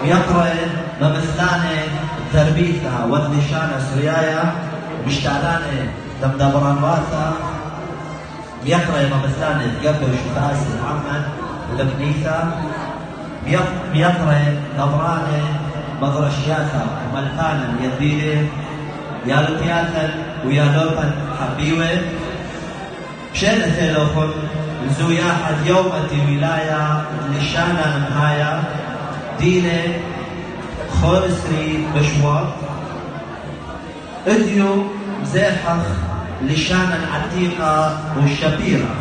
يقرأ بمثلانة تربيتها والنشانة سريايا مشتعلانة دمدبران واثا يقرأ بمثلانة قبل شفاس محمد لبنيثا يقرأ دبرانة مضرشياتا ملكانا يدينه يالوتياتا ويالوبا حبيوه شنة لوخن زوياحد يومة ولاية لشانا نهاية دينه خورسري بشوار اديو زيحخ لشانا عتيقة والشبيرة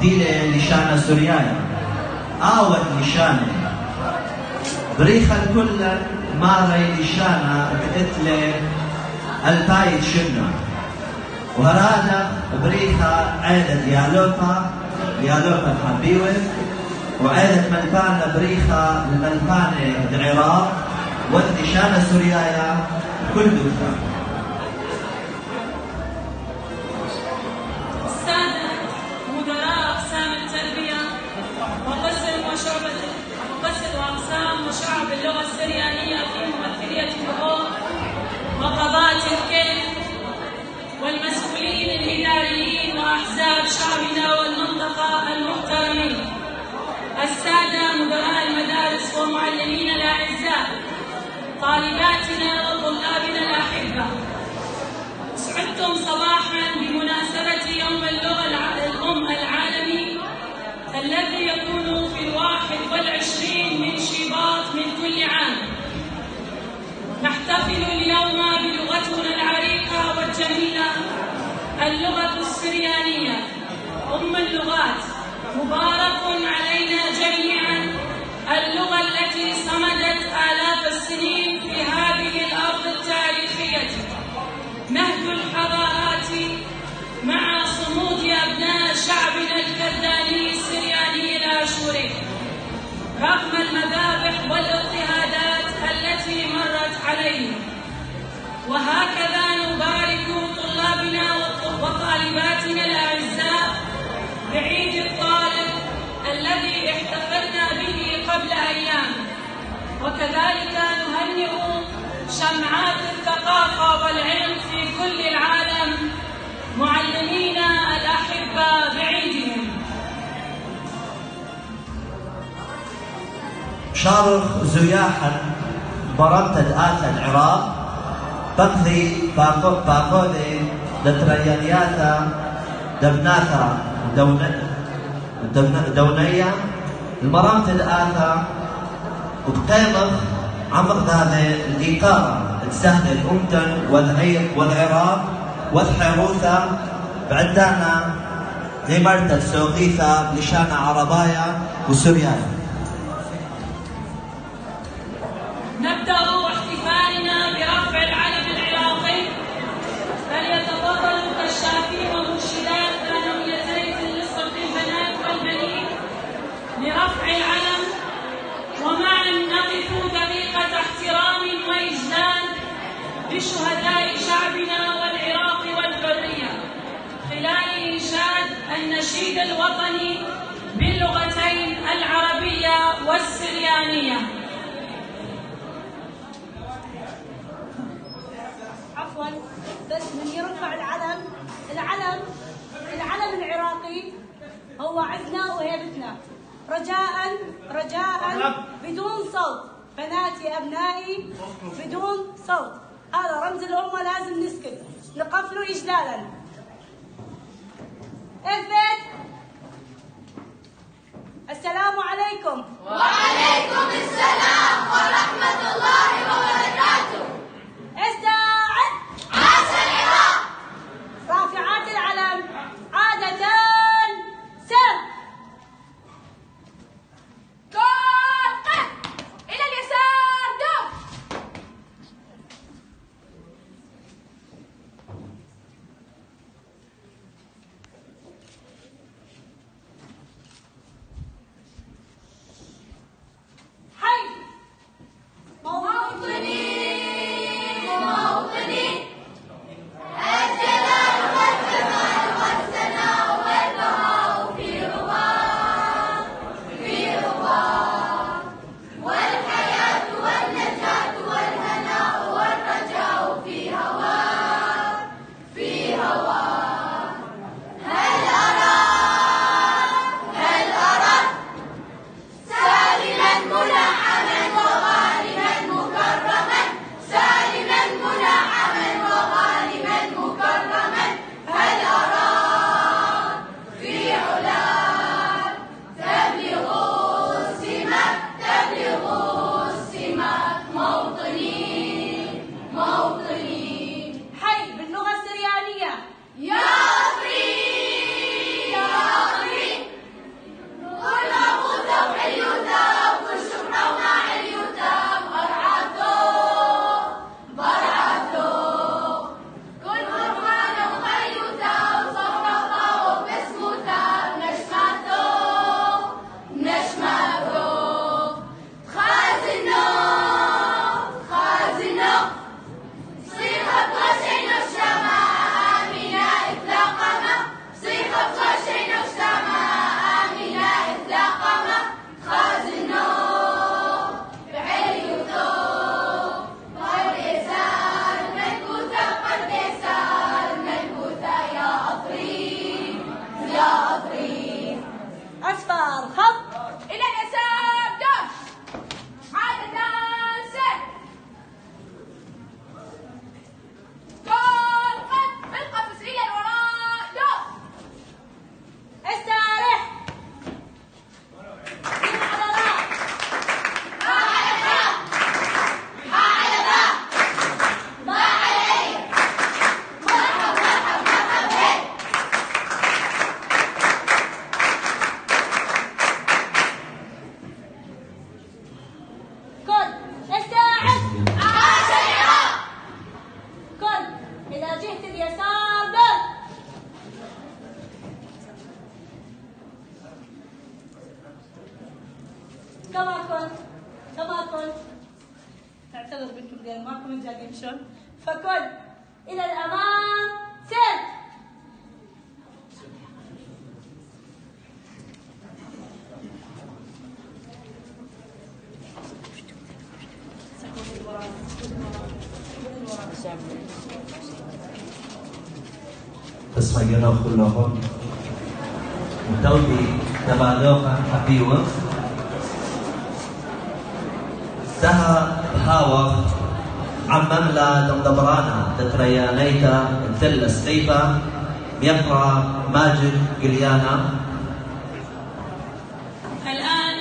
دينه لشانا سوريايا آوت لشانا بريخا الكل ماري لشانا بقتلة البايت شنا وهرادا بريخا عيدة ديالوبا حبيوه وعيدة ملبانة بريخا الملبانة العراق والنشانة سوريايا كل دكتور السادة مدراء أقسام التربية وقسم وأقسام وشعب اللغة السريانية في ممثلية الأم وقضاة الكيف والمسؤولين الإداريين وأحزاب شعبنا والمنطقة المحترمين، السادة مدراء المدارس ومعلمينا الأعزاء، طالباتنا وطلابنا الأحبة، سعدتم صباحا بمناسبة يوم اللغة الأم العالمي الذي يكون في 21 من شباط من كل عام. نحتفل اليوم بلغتنا العريقة والجميلة اللغة السريانية أم اللغات. مبارك علينا جميعا اللغة التي صمدت آلاف السنين في هذه الأرض التاريخية، مهد الحضارات مع صمود أبناء شعبنا الكرداني السرياني الآشوري رغم المذابح والاضطهادات التي مرت عليهم. وهكذا نبارك طلابنا وطالباتنا الأعزاء بعيد الطالب الذي احتفلنا به قبل أيام، وكذلك نهنئ شمعات الثقافة والعلم في كل العالم معلمينا الأحبة بعيدهم. شارخ زياحا برمتد آتا العراق بقضي باقودي دتريانياتا دبناتا دونية المرامتد آتا وبقيمخ عمق هذا الإيقارة تسهل الأمتن والعراق والحروثة بعدانا غمرتة سوقيثة لشانة عربايا وسوريايا. نبدأ احتفالنا برفع العلم العراقي، فليتفضل كشافين ومرشدات ثانويتي لصف البنات والبنين لرفع العلم، ومعا نقف دقيقة احترام وإجلال لشهداء شعبنا والعراق والحرية خلال إنشاد النشيد الوطني باللغتين العربية والسريانية. عفوا، بس من يرفع العلم العراقي هو عزنا وهيبتنا. رجاء بدون صوت، بناتي أبنائي بدون صوت، هذا رمز الأمة لازم نسكت، نقف له إجلالا. اثبت. السلام عليكم. وعليكم السلام ورحمة الله وبركاته. استعد. عاش العراق. رافعات العلم عادة سر. قف إلى اليسار دف. كما كنت تعتذر بنتم لأن ماكم مجال يمشون، فكل إلى الأمام سير. Sebagian kullahum Taudi Tabadoka Abiwa Taha Hawa عمم لا دمدبرانا تتريانيتا الثلة سليفة يقرأ ماجد قليانا. الآن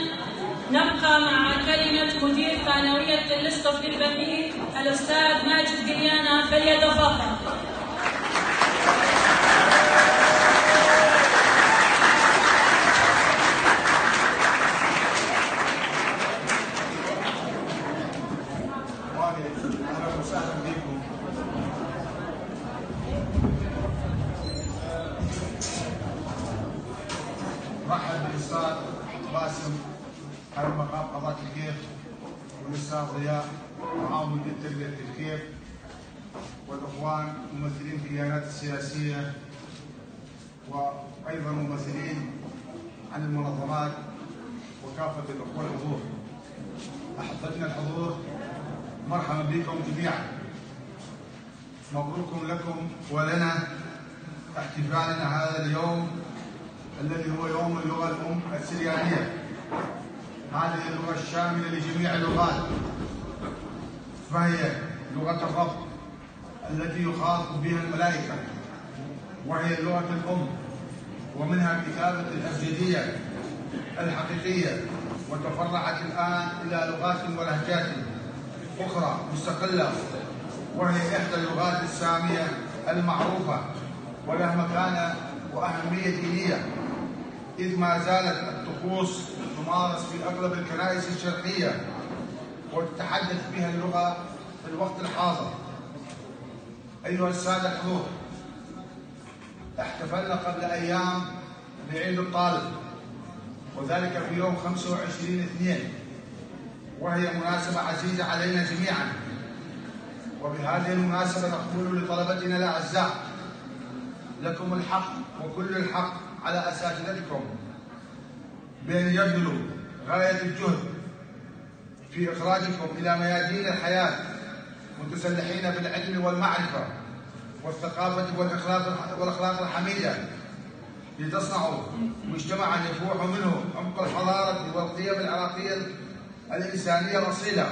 نبقى مع كلمة مدير ثانوية الاسقف بالبنين الأستاذ ماجد قليانا، فليتفضل. اهلا وسهلا بكم. رحب بالاستاذ باسم على مقام قضاة الكيف، والاستاذ ضياء معاون مدير تربية الكيف، والاخوان ممثلين في الكيانات السياسية، وايضا ممثلين عن المنظمات، وكافة الاخوة الحضور. احبتنا الحضور، مرحبا بكم جميعا. مبروك لكم ولنا احتفالنا هذا اليوم الذي هو يوم اللغة الأم السريانية. هذه اللغة الشاملة لجميع اللغات، فهي لغة الرب التي يخاطب بها الملائكة، وهي اللغة الأم، ومنها كتابة الأبجدية الحقيقية، وتفرعت الآن إلى لغات ولهجات أخرى مستقلة، وهي إحدى اللغات السامية المعروفة، ولها مكانة وأهمية دينية، إذ ما زالت الطقوس تمارس في أغلب الكنائس الشرقية وتتحدث بها اللغة في الوقت الحاضر. أيها السادة الحضور، احتفلنا قبل أيام بعيد الطالب، وذلك في يوم 25/2، وهي مناسبة عزيزة علينا جميعا. وبهذه المناسبة نقول لطلبتنا الأعزاء: لكم الحق وكل الحق على أساتذتكم بأن يبذلوا غاية الجهد في إخراجكم إلى ميادين الحياة متسلحين بالعلم والمعرفة والثقافة والأخلاق الحميدة، لتصنعوا مجتمعا يفوح منه عمق الحضارة والقيم العراقية الإنسانية الأصيلة،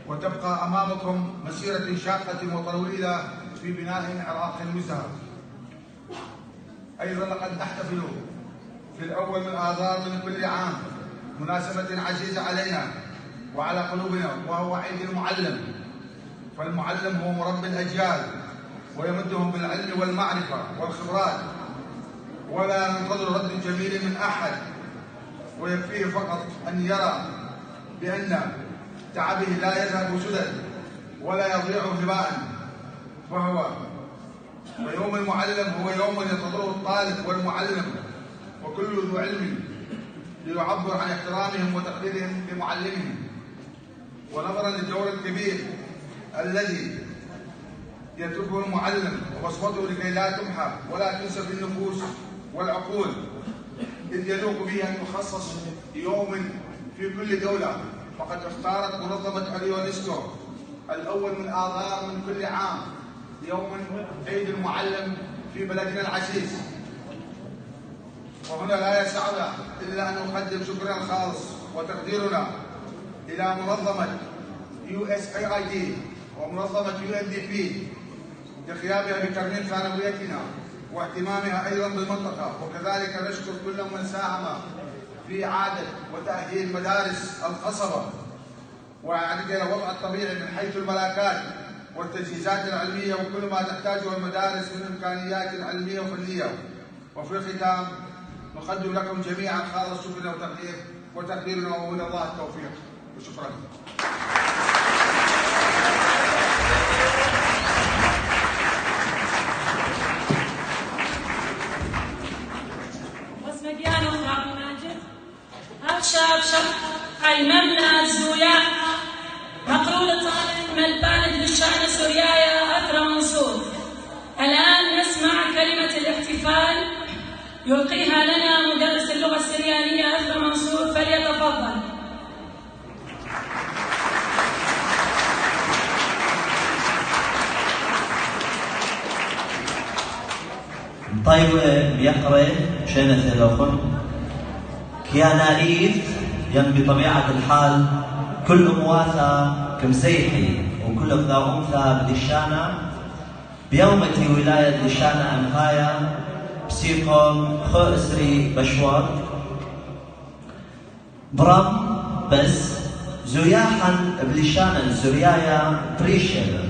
وتبقى أمامكم مسيرة شاقة وطويلة في بناء عراق مزدهر. أيضا لقد نحتفل في الأول من آذار من كل عام مناسبة عزيزة علينا وعلى قلوبنا، وهو عيد المعلم. فالمعلم هو مربي الأجيال ويمدهم بالعلم والمعرفة والخبرات، ولا ننتظر رد جميل من أحد، ويكفيه فقط أن يرى بأن تعبه لا يذهب سدى ولا يضيع هباء. فيوم المعلم هو يوم ينتظره الطالب والمعلم وكل ذو علم ليعبر عن احترامهم وتقديرهم لمعلمهم، ونظرا للدور الكبير الذي يتركه المعلم وبصمته لكي لا تمحى ولا تنسى في النفوس والعقول، إذ يلوق به أن يخصص يوم في كل دولة. فقد اختارت منظمة اليونسكو الأول من آذار من كل عام يوم عيد المعلم في بلدنا العزيز. وهنا لا يسعنا إلا أن نقدم شكرا خالص وتقديرنا إلى منظمة USAID ومنظمة UNDP لقيامها بترميم ثانويتنا واهتمامها أيضا بالمنطقة، وكذلك نشكر كل من ساهم في إعادة وتأهيل مدارس القصبة وإعادة الوضع الطبيعي من حيث الملاكات والتجهيزات العلمية وكل ما تحتاجه المدارس من إمكانيات علمية وفنية. وفي الختام نقدم لكم جميعا خالص شكرنا وتقديرنا ومن الله التوفيق، وشكرا. بس مديانة أخرى ماجد. أخشى شرح المملى زويا مقرولة طالب ملبانة بالشأن سوريايا أثرى منصور. الآن نسمع كلمة الاحتفال يلقيها لنا مدرس اللغة السريانية أثرى منصور، فليتفضل. طيب يقرأ شنة لوخن كيانائيت ين بطبيعة الحال كل مواسى كمسيحي وكل ذا أنثى بدشانة بيومتي ولاية دشانة أنهايا بسيقهم خو إسري بشوار برم بس زياحا بلشانا سوريايا بريشر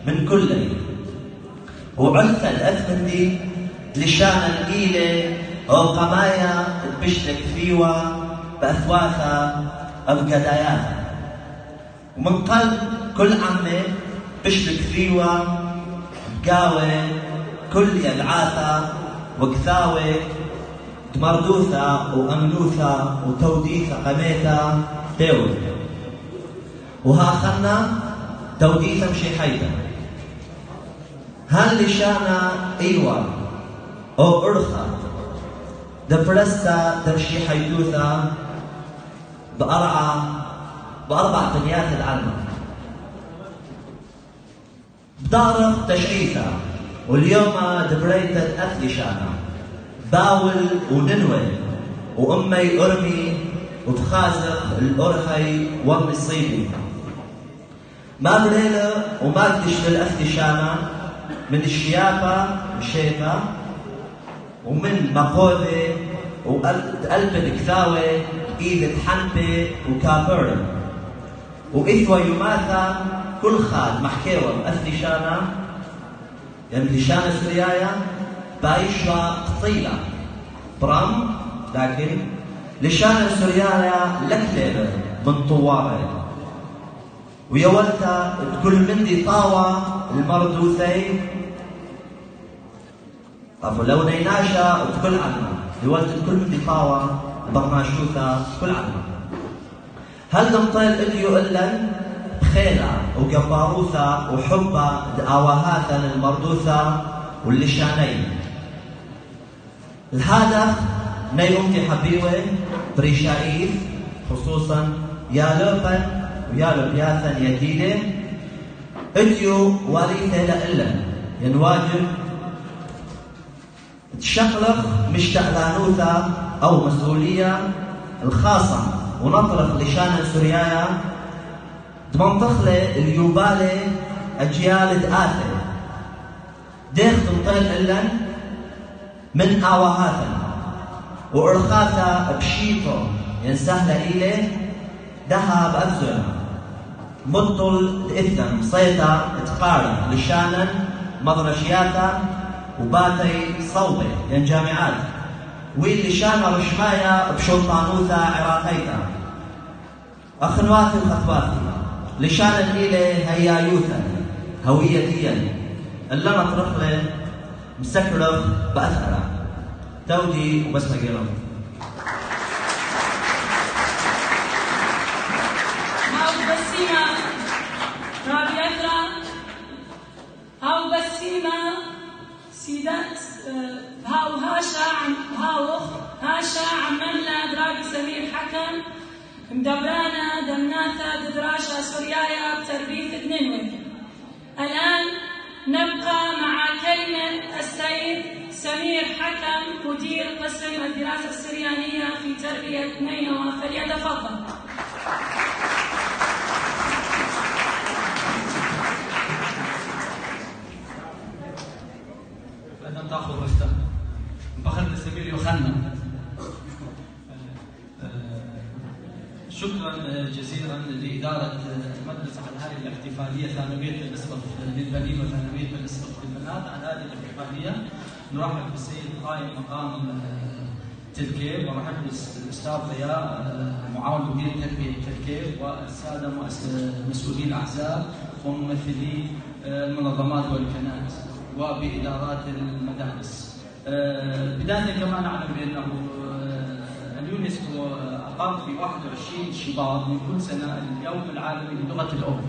من كل وعلتا الأثمندي لشانا إيلي أو قمايا تبشتك فيوا بأثواثا أبقداياتا ومن قلب كل عمي بشتك فيوا بقاوي كل يلعاثا وكثاوي مردوثة وأمنوثة وتوديثة قميثة تيوي وها خلنا توديثة مشي حيدا هل لشانا إيوا أو أرخا دبرستا تمشي حيدوثة بأربع بنيات العلمة بدارق تشعيثة واليوم دبريت الأثل شانا باول وننوي وأمي أرمي وتخازق الأرخي والمصيبي ما بريلة وما قدش للأثل شانا من الشيافة مشيفة ومن مقودة وقلب كثاوة إيد حنبة وكابر وإثوى يماثى كل خاد محكيوة بأثل شانا يعني لشان سوريايا بايشوا قطيلة برام لكن لشان سوريايا لكلبة من طوابة ويولتا كل مندي طاوة المردوثي عفوا لو نيناشا وكل عنا يولتا كل مندي طاوة برناشوثة كل عنا هل نمطيل إليو إلا بخيلة وقباروثة وحبة دعواهاتا المردوثة واللشانين الهدف نيومتي حبيوة بريشايف خصوصا يا لوبن ويا لوبياثا يديدة اديو واليثة لإلا ينواجب تشقلق مشتعلانوثة أو مسؤولية الخاصة ونطرق لشان سوريايا دمنطخلة اليوبالة أجيال دآثة ديخ تنطيل إلا من آواهاتا وإرخاتا بشيطو ينسهل إليه دها بأفزونا مطل إثم صيتا تقارن لشانا مضرشياتا وباتي صوبة ين جامعات وين لشانا رشمايا بشلطانوثا عراقيتا أخنواتي وخطواتي لشانا إليه هيايوثا هويتيا اللي نطرق له مسكرة بأثرة تودي وبس مقيرون هاو بسيمة رابي أثرة هاو بسيمة سيدات هاو هاشا عمنا دراجي سمير حكم مدبرانا دمناثا ددراشا سوريايا بتربية دنينوي. الآن نبقى مع كلمة السيد سمير حكم مدير قسم الدراسة السريانية في تربية نينوى، فليتفضل. بدنا تاخذ وقتها بخلد سمير يوحنا. شكرا جزيلا لإدارة مجلس على هذه الاحتفالية، ثانوية النسبة للبنين وثانوية النسبة للبنات على هذه الاحتفالية. نرحب بالسيد قائم مقام تلكيب، ونرحب بالأستاذ ضياء معاون مدير تربية تلكيب، والسادة مسؤولين الأحزاب وممثلي المنظمات والكنائس وبإدارات المدارس. بداية كما نعلم بأنه اليونسكو أقر في 21 شباط من كل سنة اليوم العالمي للغة الأم.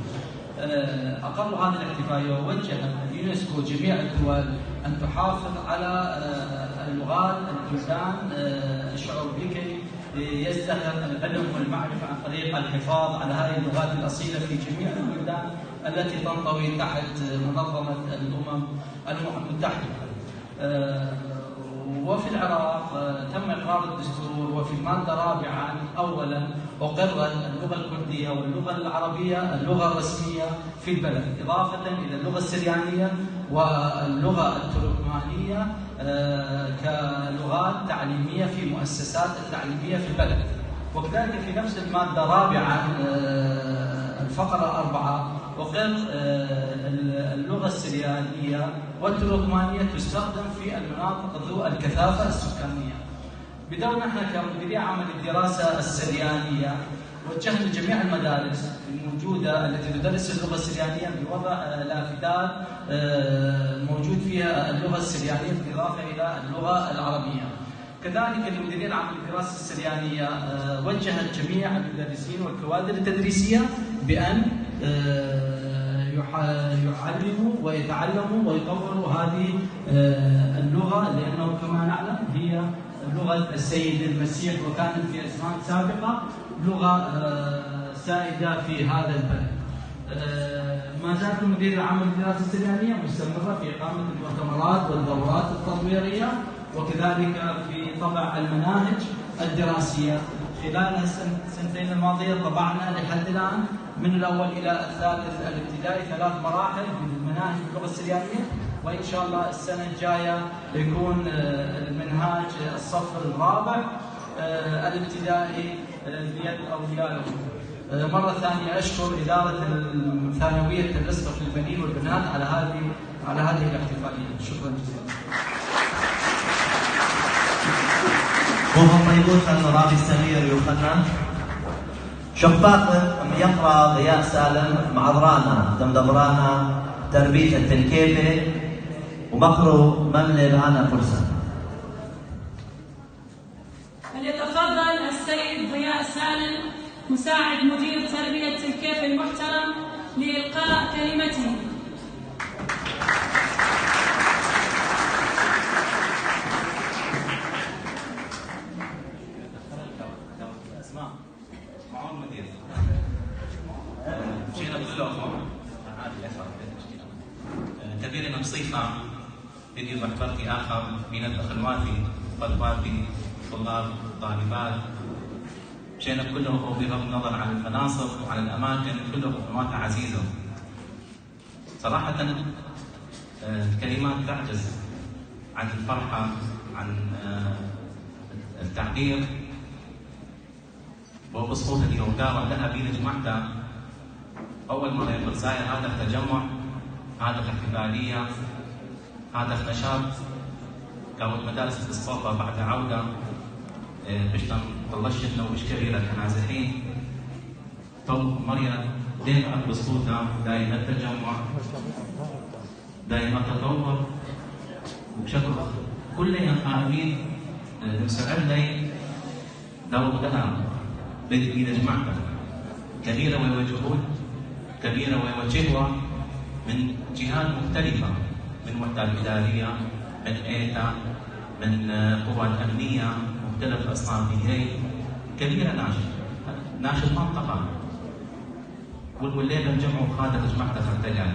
أقروا هذه الاحتفالية ووجه اليونسكو جميع الدول أن تحافظ على اللغات البلدان الشعوب لكي يزدهر العلم والمعرفة عن طريق الحفاظ على هذه اللغات الأصيلة في جميع البلدان التي تنطوي تحت منظمة الأمم المتحدة. وفي العراق تم إقرار الدستور، وفي المادة 4 أولا أقرت اللغة الكردية واللغة العربية اللغة الرسمية في البلد، إضافة إلى اللغة السريانية واللغة التركمانية كلغات تعليمية في مؤسسات التعليمية في البلد. وكذلك في نفس المادة 4 الفقرة 4 أقر اللغة السريانية والتركمانية تستخدم في المناطق ذو الكثافة السكانية. بدورنا احنا كمديرية عام للدراسة السريانية وجهنا جميع المدارس الموجودة التي تدرس اللغة السريانية بوضع لافتات موجود فيها اللغة السريانية بالإضافة إلى اللغة العربية. كذلك المديرية العامة للدراسة السريانية وجهت جميع المدرسين والكوادر التدريسية بأن يعلموا ويتعلموا ويطوروا هذه اللغة، لأنه كما نعلم هي لغة السيد المسيح، وكانت في أزمان سابقة لغة سائدة في هذا البلد. ما زالت المديرية العامة للدراسة السريانية مستمرة في إقامة المؤتمرات والدورات التطويرية، وكذلك في طبع المناهج الدراسية. خلال السنتين الماضية طبعنا لحد الآن من الأول إلى الثالث الابتدائي 3 مراحل من المناهج باللغة السريانية، وإن شاء الله السنة الجاية يكون المنهاج الصف الرابع الابتدائي بيد أولياء الأمور. مرة ثانية أشكر إدارة ثانوية الأسقف للبنين والبنات على هذه الاحتفالية. شكرا جزيلا. وهم طيبون خلنا رابي السمير يوخنا شقباق يقرأ ضياء سالم معذرانا دمدبرانا تربية التنكيبة ومقرو مملي بهانا فرصة. فليتفضل السيد ضياء سالم مساعد مدير تربية الكيف المحترم لإلقاء كلمته. كبيرنا بصيفة يدير محبرتي آخر من الأخواتي وأخواتي طلاب طالبات مشينا كلهم بغض النظر عن المناصب وعن الأماكن كلهم أخوات عزيزة. صراحة الكلمات تعجز عن الفرحة عن التعبير وبصفوت اليوم داوع لها بين جمعتها أول مرة يقول ساير هذا التجمع هذا الاحتفالية هذا النشاط كانت مدارس الإسقاطة بعد عودة بشتم طلشتنا ومش كبيرة كنازحين تو مريم دائما بصوتها دائما التجمع دائما التطور وبشكل كلنا قائمين نسأل لي دور لها بدي جماعتها كبيرة وجهود كبيرة وجهوة من جهات مختلفة من وحدات إدارية من إيتا من قوات أمنية مختلف أصناف هي كبيرة ناشط منطقة والليلة الجمع خادت جماعتها ترتجع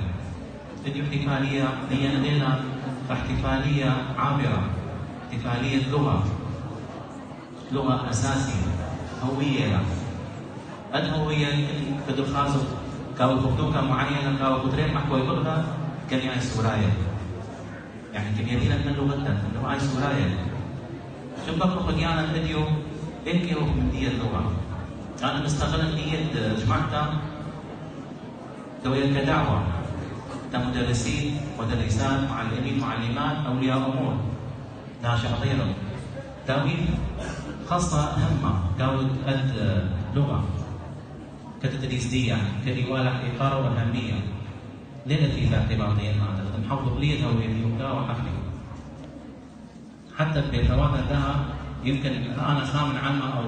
بدي احتفالية هي ليلة احتفالية عابرة احتفالية لغة أساسية هوية الهوية يمكن بدو خاصة كاو خطوطة معينة كاو خطرين محكوي بغدا كان يعني سورايا يعني كان يدينا من لغتنا انه هاي سورايا شو بقى خديانا الفيديو هيك هو من دي اللغة انا مستغل نية جماعتها دوية كدعوة كمدرسين مدرسات معلمين معلمات اولياء امور ناشئ غيرهم تاويل خاصة هامة كاو قد لغة كتدريس دي يعني كرواية إقارة وأهمية ليلة في اعتباطية ما نحاول تقليدها ويوكا وحفلي حتى بيتوانا لها يمكن انا خامن عنه او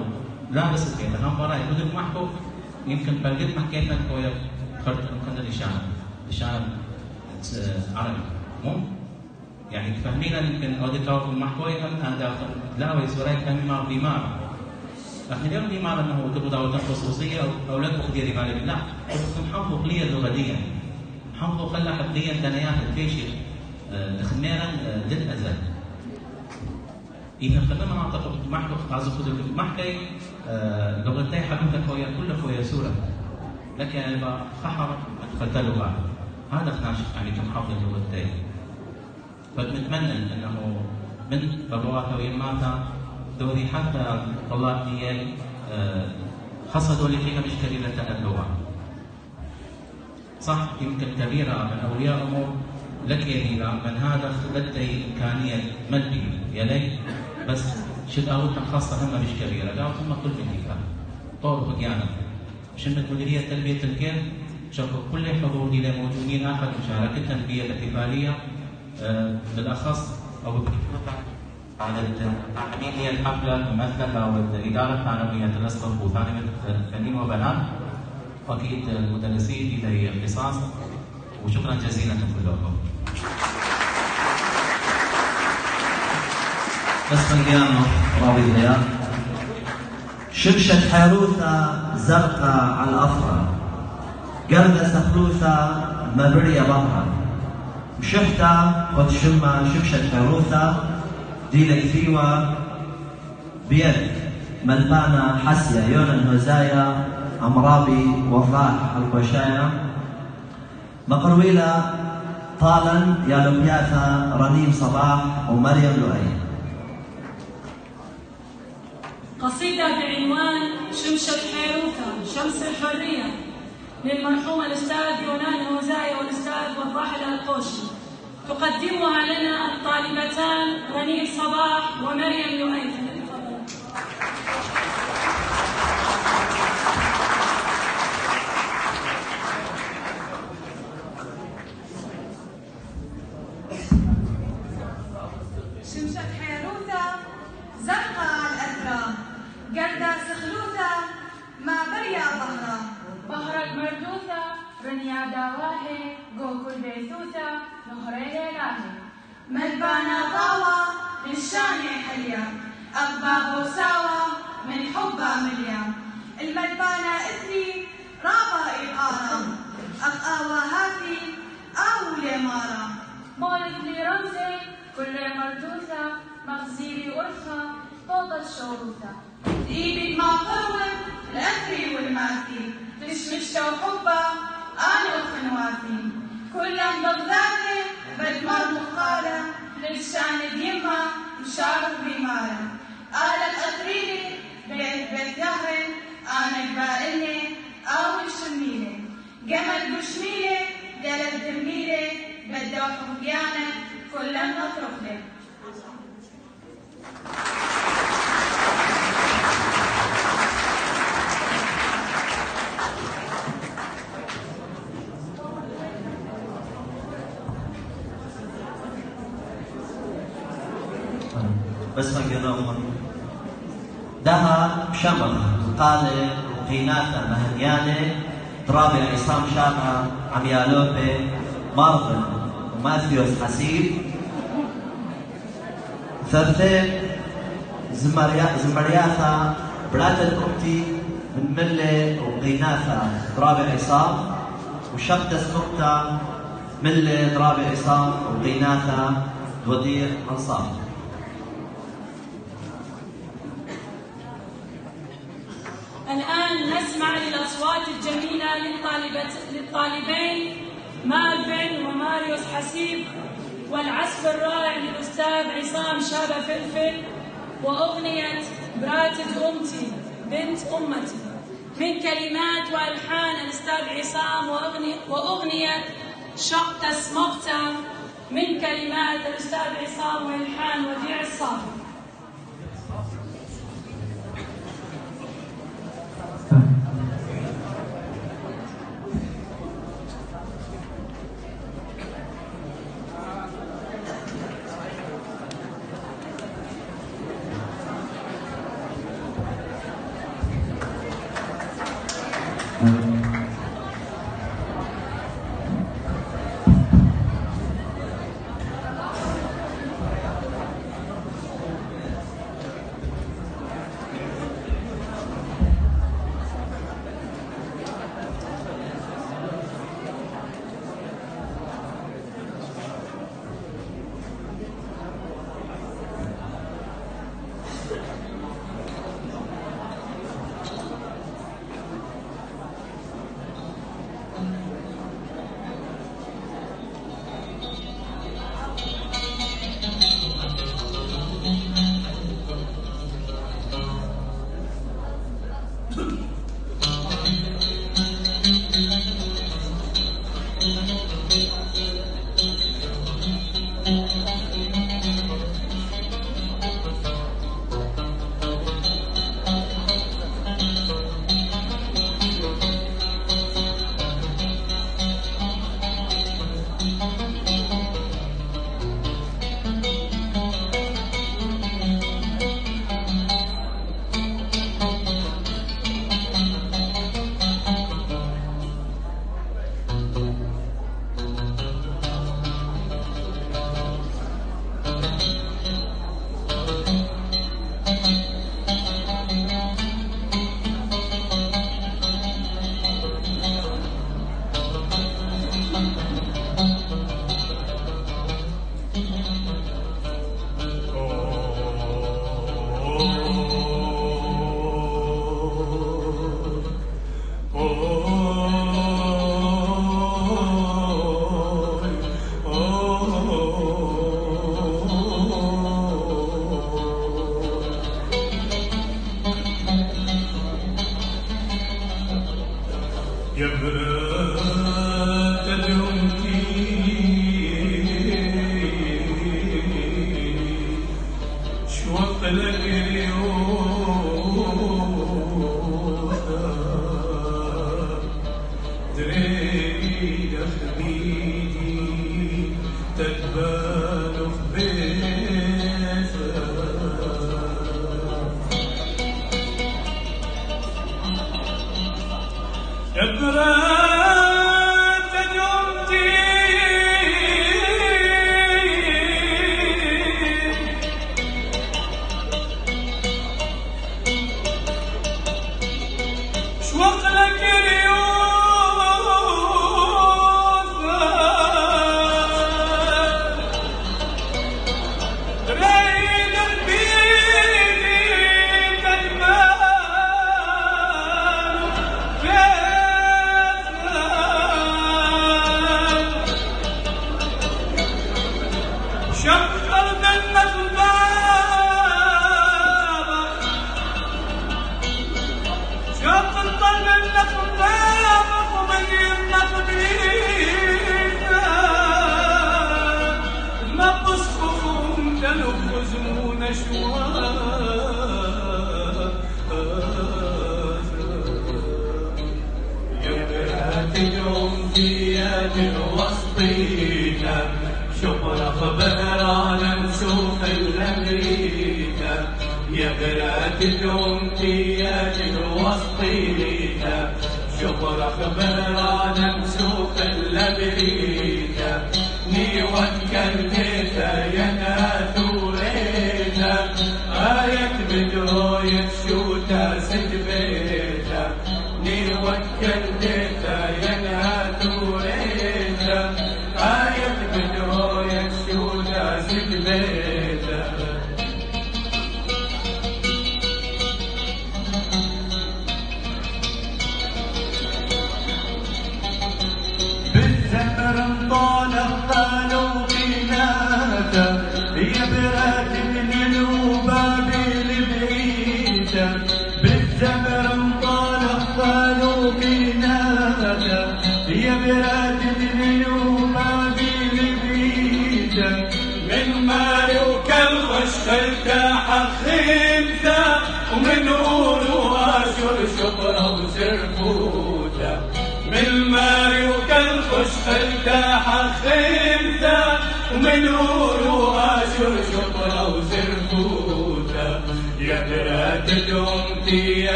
لا بس كده هم براي بدك محكو يمكن بلقيت محكيتنا كويا خرط كنا لشان عربي مو يعني تفهمينا يمكن اودي تو محكوي هم هذا لا ويسوراي كان ما في ما لكن اليوم دي معنى انه تبغى خصوصيه او لا تقدري بالي بالله محافظ قليه لغويا محافظ خلى حقيا ثانيات الفيشي خميرا دل ازل إذا خلنا مناطق محكي قاعد خذ محكي لغتي حبيبتك هويا كل خويا سورة لكن إذا خحر قتلوا هذا خناش يعني كمحافظ لغتي فنتمنى انه من بابواتا ويماتا دوري حتى طلاب ديال خاصة دولي فيها مش كبيرة اللغة صح يمكن كبيرة من أولياء أمور لك يا من هذا لدي إمكانية مادية يلي بس شد أوتنا خاصة هم مش كبيرة قالوا ثم كل فيها طور بقيانا شمت مديرية تلبية الكيل شكر كل حضور اللي موجودين أخذ مشاركتهم في الاحتفالية بالأخص أو على العاملين هي الحفلة الممثلة والإدارة الثانوية الأسقف وثانوية بنين وبنات وأكيد المدرسين في اختصاص وشكرا جزيلا لكم. بس القيامة راوي الضياء شمشة حيروثة زرقاء على الأفرى قردة سخلوثة مبرية بطرة مشحتة وتشمة شمشة حيروثة ديلك فيوة بيد ملبانة حسية يونا الهزايا أمرابي وفاح القشايا مقرويلة طالا يا لبياثة رنيم صباح ومريم لؤي. قصيدة بعنوان شمشة حيروثة شمس الحرية للمرحوم الأستاذ يونان هوزايا والأستاذ وضاح القوشي تقدمها لنا الطالبتان رنيم صباح ومريم لؤي. شمشة حيروثة زرقاء على الأثرى قردة سخلوثة ما بريا ظهرة بهرك مردوثة رنيا دواهي قوكل بيثوثة نهري ليلاهي ملبانة ضاوة للشان حليا أقباب وساوة من حبها مليا الملبانة إثري رابا إقارة أقاوى هاتي أو لمارة مولد لي رمزي كل مردوثة مغزيري أرخى طوطة شوروثة إيبك ما قرون الأثري والماثي تشمشت وحبة أنا وخنواتي كلهم بغدادي بدمر مقالة للشان ديما مشارف بمارة آلة الأثريلي بيت يهرن أنا قبائلني أو الشميلة جمل بشميلة دلت دميلة بدوح بقيانة كلهم نطرق لك. بس ما دها شمر قال قيناتا مهنيانة ترابي عصام شاقة عميالوبي مارفن وماثيوس حسيب ثرثين زمرياثا برات الكمتي من ملة وقيناثا ترابي عصام وشقتس كمتا ملة ترابي عصام وقيناثا ودير أنصار. الآن نسمع للأصوات الجميلة للطالبين مالفن وماريوس حسيب والعزف الرائع للأستاذ عصام شابة فلفل وأغنية براتد أمتي بنت أمتي من كلمات وألحان الأستاذ عصام وأغنية شقت اسمقتا من كلمات الأستاذ عصام وألحان وديع الصافي.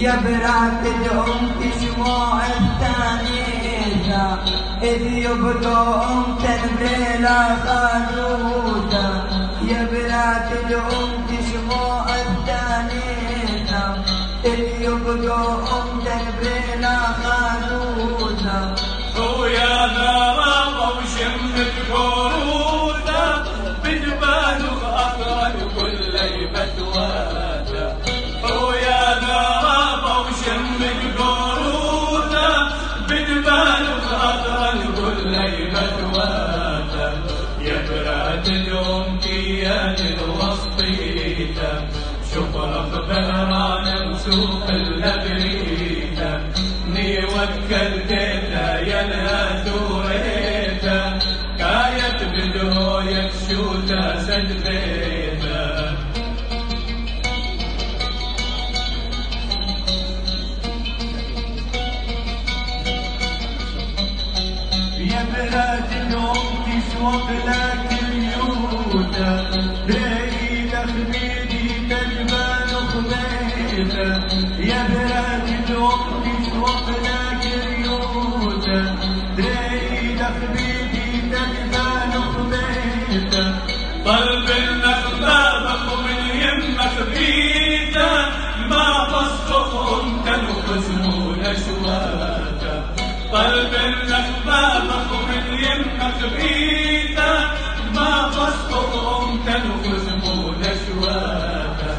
يا برات الأم شموع الثانية إذ يبدو بلا خلوتا. يا برات الأم شموع الثانية إذ يبدو بلا خلوتا. ويا ذا وشمت كروتا بجبال أطرد كل فتواتا. ويا ذا وشمت كروتا بجبال أطرد كل فتواتا. يا برات اليوم كيان الوسطيتا شكر خبرنا مسوق اللبريتا. ني وكلتها يا ناثوريتا كايت بدويك شوتا سدفيتا. يا بلاد اليوم تشوق لك اليوتا بعيد خميدي تجبال خميتا. يا بلاد اليوم تشوق لك اليوتا بعيد خميدي تجبال خميتا. طلب النخبابك ومن يمك بيتا ما تصدقهم تنقسمون شواتا. قلب النخبابك ومن يمك بيتا ما تنفذ نشواتا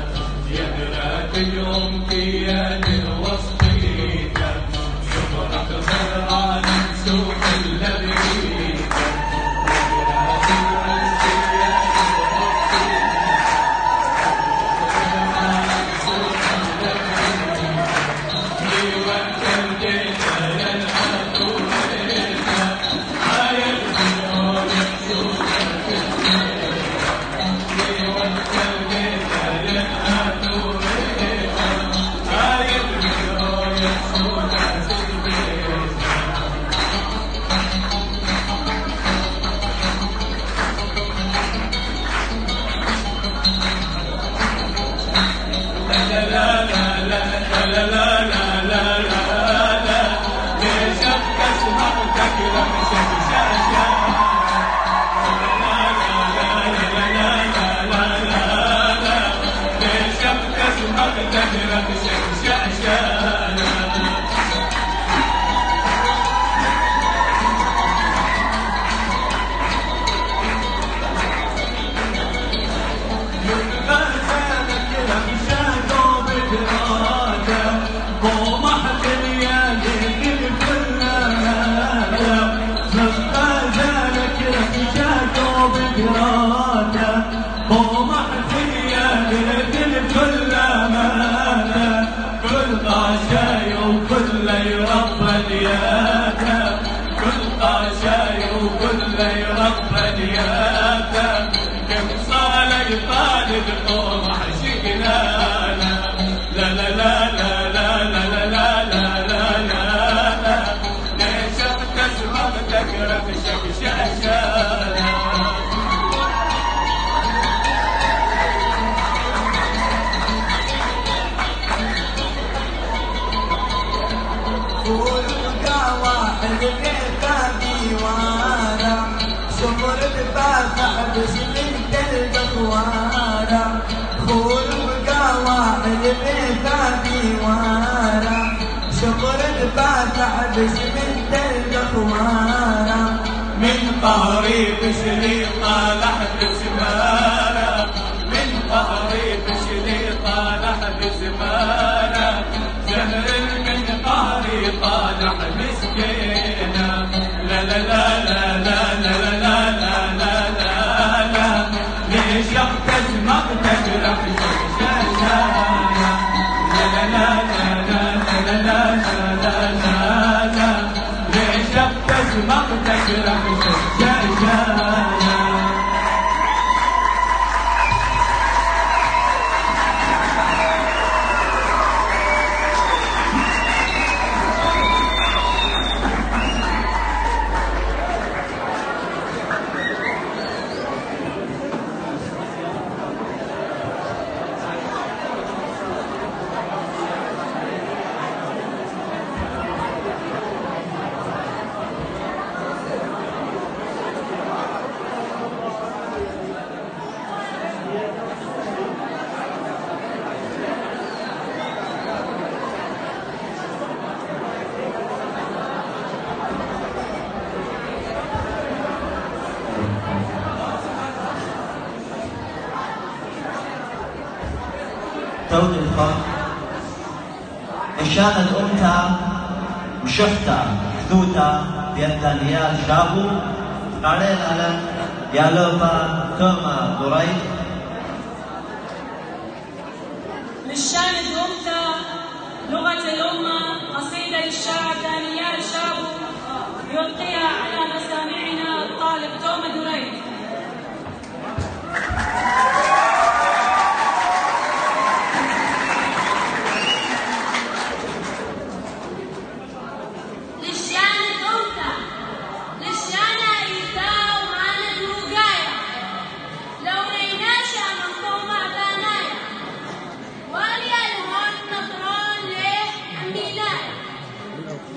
يا بنات الأم كيان وسطيتا يفرح فرعان سوق اللبيتا من قهري بشري طالع بزمانة من قهري بشري طالع بزمانة زهر من قهري طالع مسكينة لا لا لا لا لا لا لا لا لا لا لا ليش يقتز مقتل رحمة شاشانة لا لا لا لا لا لا لا لا لا ليش يقتز مقتل رحمة شاشانة توقفها إشانة أمتا وشحتا خذوتا بيدانيال شابو قارين على يالوبا توما دوري للشانة أمتا لغة الأمة قصيدة للشاعر دانيال شابو يلقيها على مسامعنا الطالب توما دوري.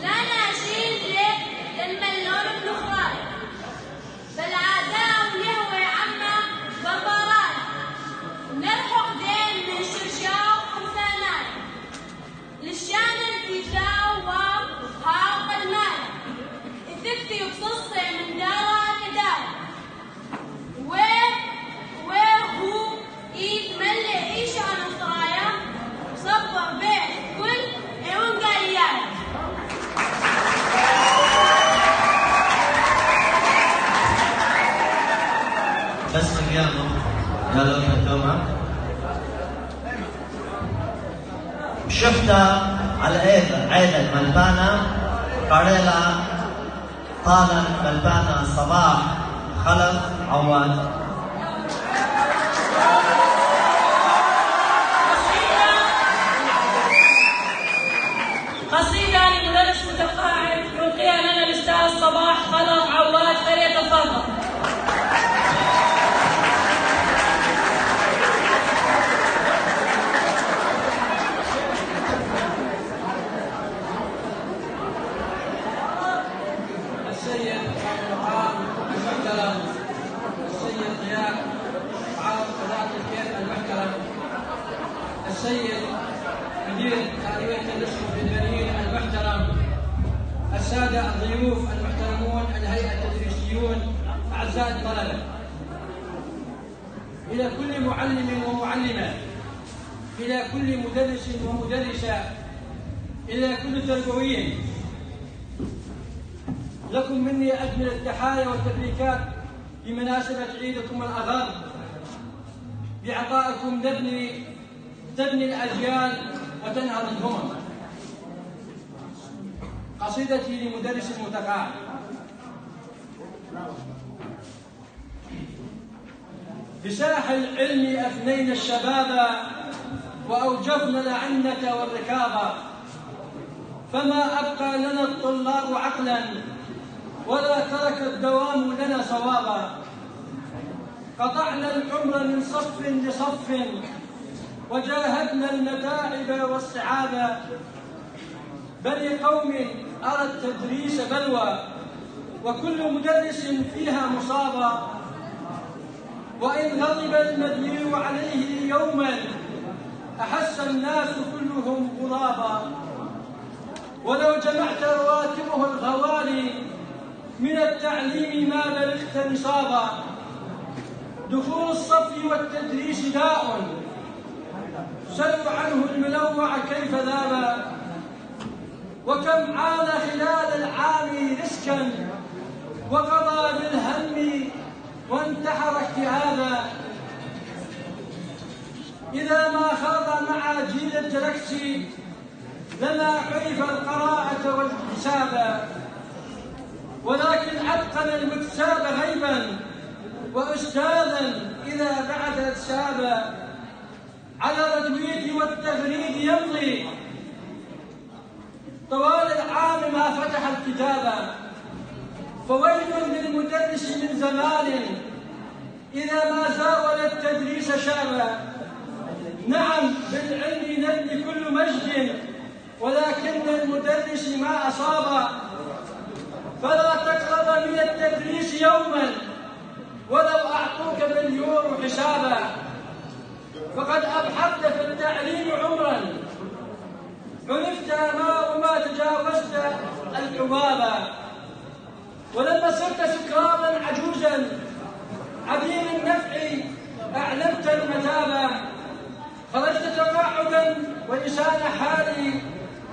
لا ناشين ليه للملون بن خراي بالعادة بس قيامه يا لو تدوما شفتها على عيدة ملبانة قريلا طالا ملبانة صباح خلف عواد. قصيدة لمدرس متقاعد يلقيها لنا الأستاذ صباح خلف عواد، فليتفضل. السيد المقام المحترم السيد ضياء عاصم قضاة الكيف المحترم، السيد مدير تعليمية النصف بالبنين المحترم، السادة الضيوف المحترمون الهيئة التدريسيون، أعزائي الطلبة، إلى كل معلم ومعلمة، إلى كل مدرس ومدرسة، إلى كل تربويين، لكم مني أجمل التحايا والتبريكات بمناسبة عيدكم الأغر، بعطائكم تبني الأجيال وتنهض الأمم. قصيدتي لمدرس متقاعد. بساح العلم أفنينا الشباب وأوجفنا العنة والركابة، فما أبقى لنا الطلاب عقلا ولا ترك الدوام لنا صوابا. قطعنا العمر من صف لصف وجاهدنا المتاعب والصعاب. بني قوم أرى التدريس بلوى وكل مدرس فيها مصابا. وإن غضب المدير عليه يوما أحس الناس كلهم غضابا. ولو جمعت رواتبه الغوالي من التعليم ما بلغت نصابا. دخول الصف والتدريس داء سلوا عنه المنوع كيف ذابا. وكم عانى خلال العام رسكا وقضى بالهم وانتحر اكتئابا. إذا ما خاض مع جيل الجلكسي لما عرف القراءة والحساب. ولكن أتقن المكتساب غيبا وأستاذا إذا بعد اتسابا. على التجويد والتغريد يمضي طوال العام ما فتح الكتاب. فويل للمدرس من زمان إذا ما زاول التدريس شابا. نعم بالعلم نبني كل مجد ولكن المدرس ما أصاب. فلا تقرب من التدريس يوما ولو أعطوك باليورو حسابا. فقد أبحرت في التعليم عمرا عرفت وما تجاوزت الحبابا. ولما صرت سكراما عجوزا عديم النفع أعلمت المثابة. خرجت تقاعدا ولسان حالي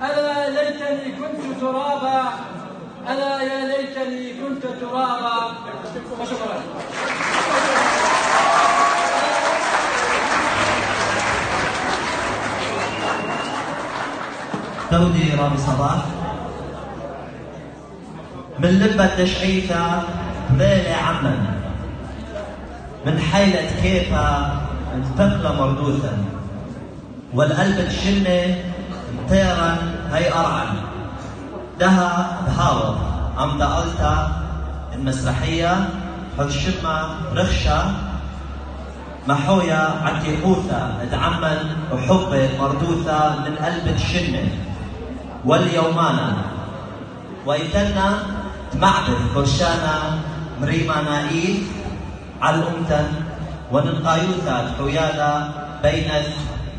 ألا ليتني كنت ترابا. ألا يا ليتني كنت ترابا. وشكرا. تودي رامي صباح من لبة تشعيثة ليلة عمن من حيلة كيفة انتقل مردوثا والقلب تشنه طيرا هي أرعن دها بحاوض أم دقلتا المسرحية حشمة رخشة محويا عتيقوثة اتعمل وحبة مردوثة من قلب تشنه واليومانا ويتنا تمعبد فرشانا مريما نائيف على الأمتن وننقايوثا حيالا بينت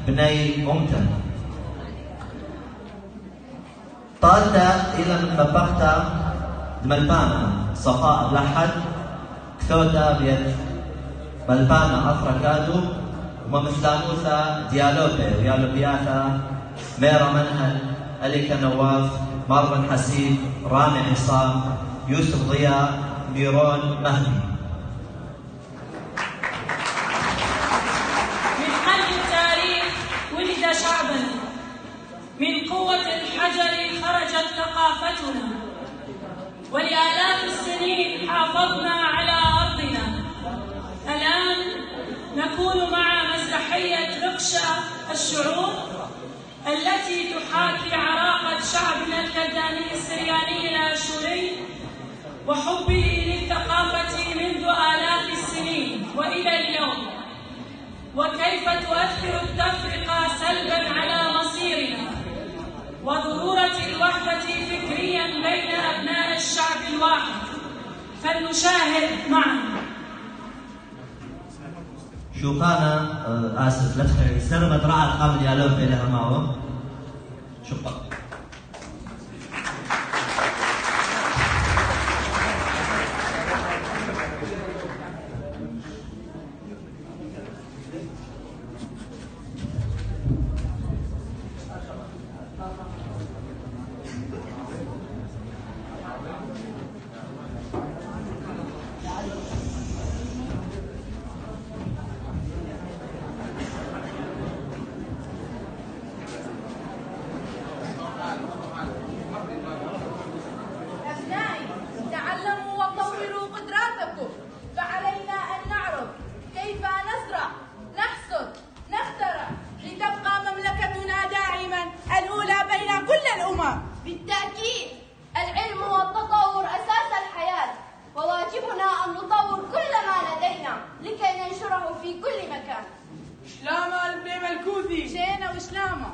بني أمتن طالتا إلى من مبقتا ملبانا صفاء لحد كثوتا بيت ملبانا أفركادو ومثلانوثا ديالوبي ويالوبياتا ميرا منهل أليكا نواف مروان حسيب رامي عصام يوسف ضياء ميرون مهدي. ثقافتنا، ولآلاف السنين حافظنا على أرضنا. الآن نكون مع مسرحية رقشة الشعوب التي تحاكي عراقة شعبنا الكلداني السرياني الآشوري وحبه للثقافة منذ آلاف السنين وإلى اليوم، وكيف تؤثر التفرقة سلباً على مصيرنا وضرورة الوحدة فكرياً بين أبناء الشعب الواحد. فلنشاهد معا. شوقانا آسف لا تخيل سرمت رعى القامل يا لو في لها معه شقق. بالتأكيد العلم والتطور أساس الحياة، وواجبنا أن نطور كل ما لدينا لكي ننشره في كل مكان. شلامة البنيم الكوثي شينا وشلامة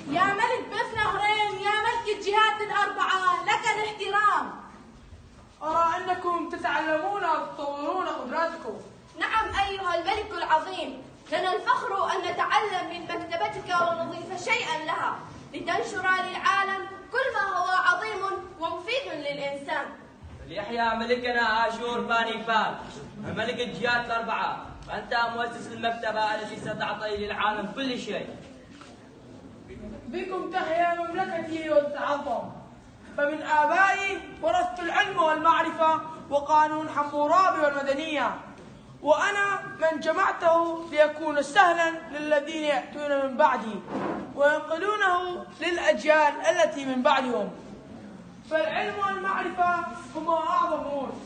يا ملك بث نهرين، يا ملك الجهات الأربعة، لك الاحترام. أرى أنكم تتعلمون وتطورون قدراتكم. نعم أيها الملك العظيم، لنا الفخر أن نتعلم من مكتبتك ونضيف شيئا لها لتنشر للعالم كل ما هو عظيم ومفيد للإنسان. ليحيى ملكنا آشور باني فال ملك الجهات الأربعة، أنت مؤسس المكتبة التي ستعطي للعالم كل شيء. بكم تحيا مملكتي وتتعظم، فمن آبائي ورثت العلم والمعرفة وقانون حمورابي والمدنية، وأنا من جمعته ليكون سهلا للذين يأتون من بعدي وينقلونه للأجيال التي من بعدهم. فالعلم والمعرفة هما أعظمون.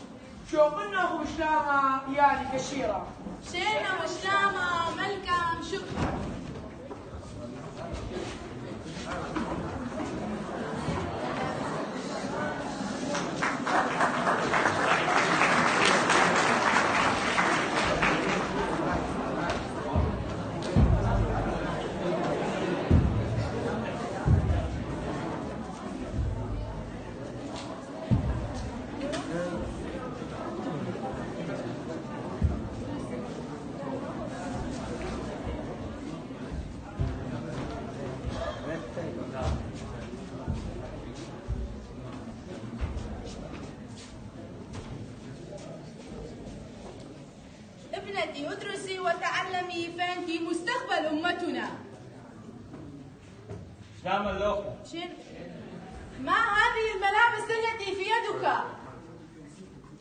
شوقنا وشلامة يا كشيرة. شينا وشلامة ملكا شكرا. ابنتي ادرسي وتعلمي فأنت مستقبل أمتنا. شلام اللوحة. ما هذه الملابس التي في يدك؟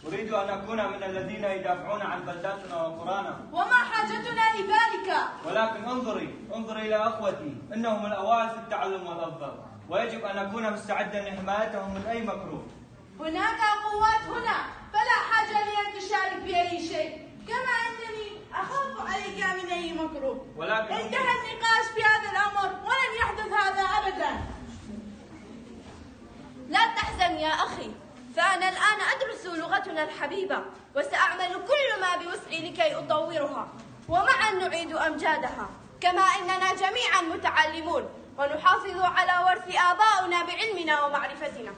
أريد أن أكون من الذين يدافعون عن بلداتنا وقرانا. وما حاجتنا لذلك؟ ولكن انظري إلى أخوتي، إنهم الأوائل في التعلم والأفضل، ويجب أن أكون مستعدا لحمايتهم من أي مكروه. هناك قوات هنا، فلا حاجة لي أن تشارك بأي شيء، كما أنني أخاف عليك من أي مكروه. ولكن انتهى النقاش في هذا الأمر ولن يحدث هذا أبدا. لا تحزن يا أخي، فأنا الآن أدرس لغتنا الحبيبة وسأعمل كل ما بوسعي لكي أطورها، ومعا نعيد أمجادها، كما أننا جميعا متعلمون ونحافظ على ورث آبائنا بعلمنا ومعرفتنا.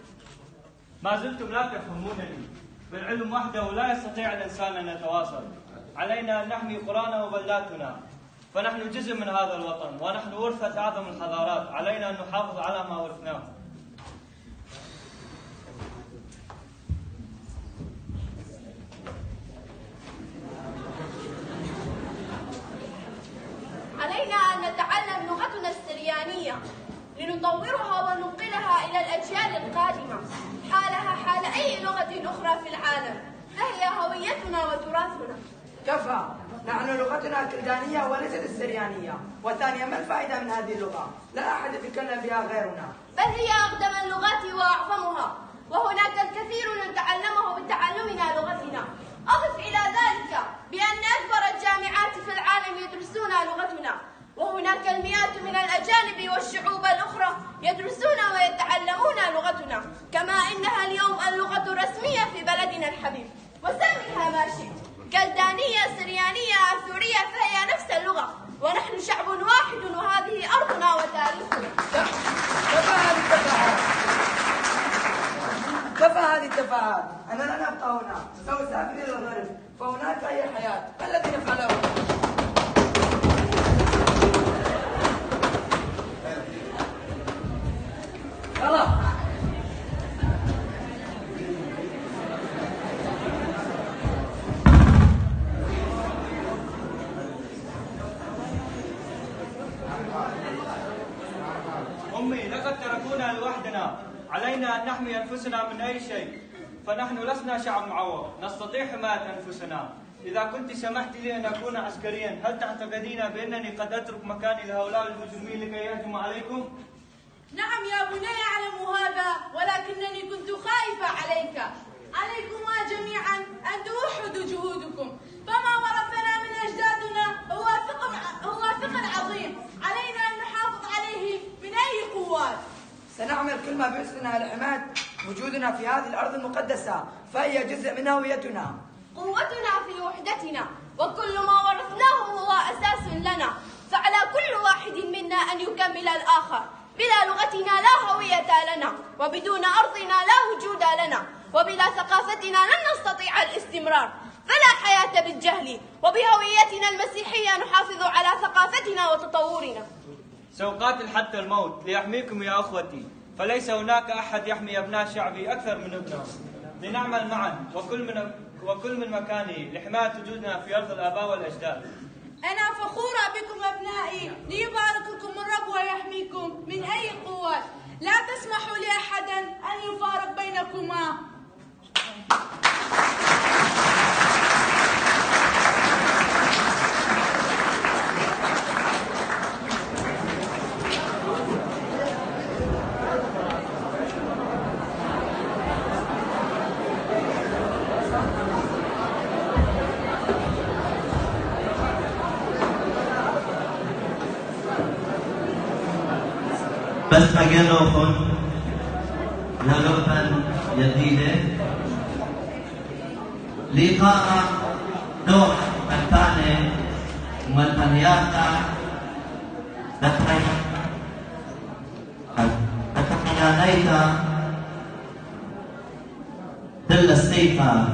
ما زلتم لا تفهمونني، بالعلم وحده لا يستطيع الإنسان أن يتواصل. علينا أن نحمي قرانا وبلداتنا، فنحن جزء من هذا الوطن ونحن ورثة أعظم الحضارات، علينا أن نحافظ على ما ورثناه. علينا أن نتعلم لغتنا السريانية لنطورها وننقلها إلى الأجيال القادمة، حالها حال أي لغة أخرى في العالم، فهي هويتنا وتراثنا. كفى، نحن لغتنا كلدانية وليست السريانية. وثانيا، ما الفائدة من هذه اللغة؟ لا أحد يتكلم بها غيرنا. بل هي أقدم اللغات وأعظمها، وهناك الكثير نتعلمه بتعلمنا لغتنا. أضف إلى ذلك بأن أكبر الجامعات في العالم يدرسون لغتنا، وهناك المئات من الأجانب والشعوب الأخرى يدرسون ويتعلمون لغتنا، كما إنها اليوم اللغة الرسمية في بلدنا الحبيب. وسمها ما شئت، كلدانية، سريانية، آثورية، فهي نفس اللغة، ونحن شعب واحد، وهذه أرضنا وتاريخنا. كفى هذه التفاهات. أنا لن أبقى هنا، سأسافر إلى الغرب، فهناك هي حياة. ما الذي نفعله؟ خلاص. أمي، لقد تركونا لوحدنا. علينا أن نحمي أنفسنا من أي شيء، فنحن لسنا شعب معوق، نستطيع حماية أنفسنا. إذا كنت سمحت لي أن أكون عسكريا، هل تعتقدين بأنني قد أترك مكاني لهؤلاء الهجوميين لكي يهجموا عليكم؟ نعم يا بني، أعلم هذا، ولكنني كنت خائفة عليك. عليكما جميعا أن توحدوا جهودكم، فما ورثنا من أجدادنا هو ثقل عظيم، علينا أن نحافظ عليه من أي قوات. سنعمل كل ما بوسعنا لحماية وجودنا في هذه الأرض المقدسة، فهي جزء من هويتنا. قوتنا في وحدتنا، وكل ما ورثناه هو أساس لنا، فعلى كل واحد منا أن يكمل الآخر. بلا لغتنا لا هوية لنا، وبدون أرضنا لا وجود لنا، وبلا ثقافتنا لن نستطيع الاستمرار. فلا حياة بالجهل، وبهويتنا المسيحية نحافظ على ثقافتنا وتطورنا. سأقاتل حتى الموت ليحميكم يا أخوتي، فليس هناك أحد يحمي أبناء شعبي أكثر من ابنهم. لنعمل معا وكل من مكانه لحماية وجودنا في أرض الآباء والأجداد. أنا فخورة بكم أبنائي، ليبارككم الرب ويحميكم من أي قوة. لا تسمحوا لأحد أن يفارق بينكما. بس مجانوخن لغبن جديدة لقاء نوع الثاني ملتنياتا نتحيانيتا دل السيفة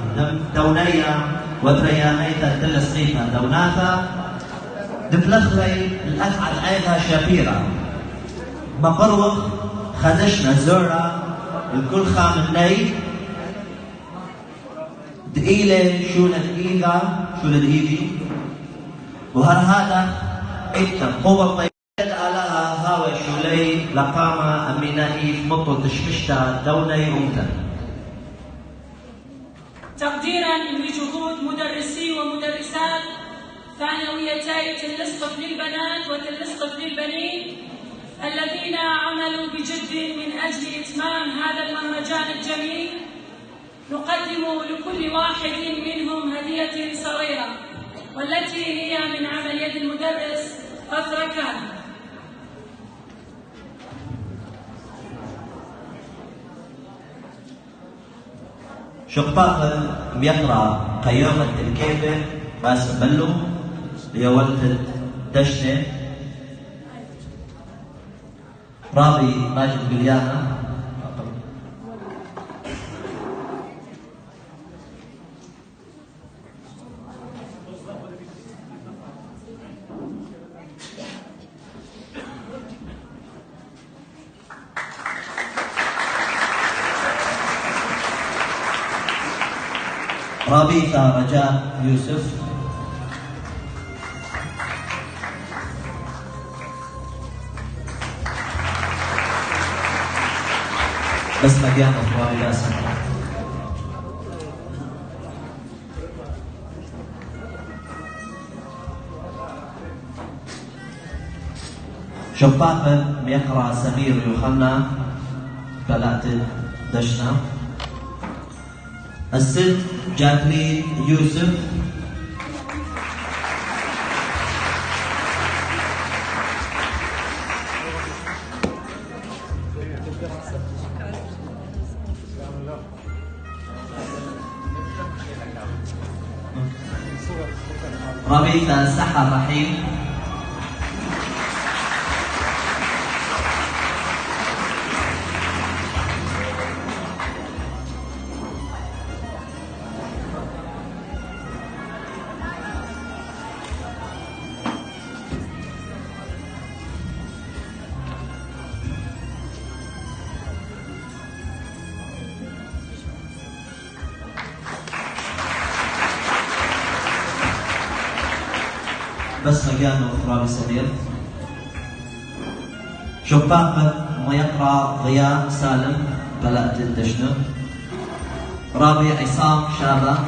دونية وتريانيتا دل السيفة دوناتا دفلخري الأسعد عيدها شابيرة مقروخ خدشنا زورة الكل خامني دقيلة شو لدقيقة شو لدقيقي وهذا انت قوة طيبة لها هاوي شولي لقامة أمينائي مطل تشمشتا دوني أمتا. تقديرا لجهود مدرسي ومدرسات ثانويتي تل الصف للبنات وتل الصف للبنين الذين عملوا بجد من أجل إتمام هذا المهرجان الجميل، نقدم لكل واحد منهم هدية صغيرة، والتي هي من عمل يد المدرس فثركان. شقاق بيقرأ قيامة الكيفة بس بلو ليولد دشنة رابي ماجد بليانا رابيثا رجاء يوسف بس مكان اخواني باسم شباقة يقرأ سمير يوحنا بلعت دشنا. الست جاكلين يوسف. ربيثة سحر رحيم. بس مكانه أخرى بسمير. شباقة ما يقرأ ضياء سالم بلعت الدشنة. رابع عصام شابة.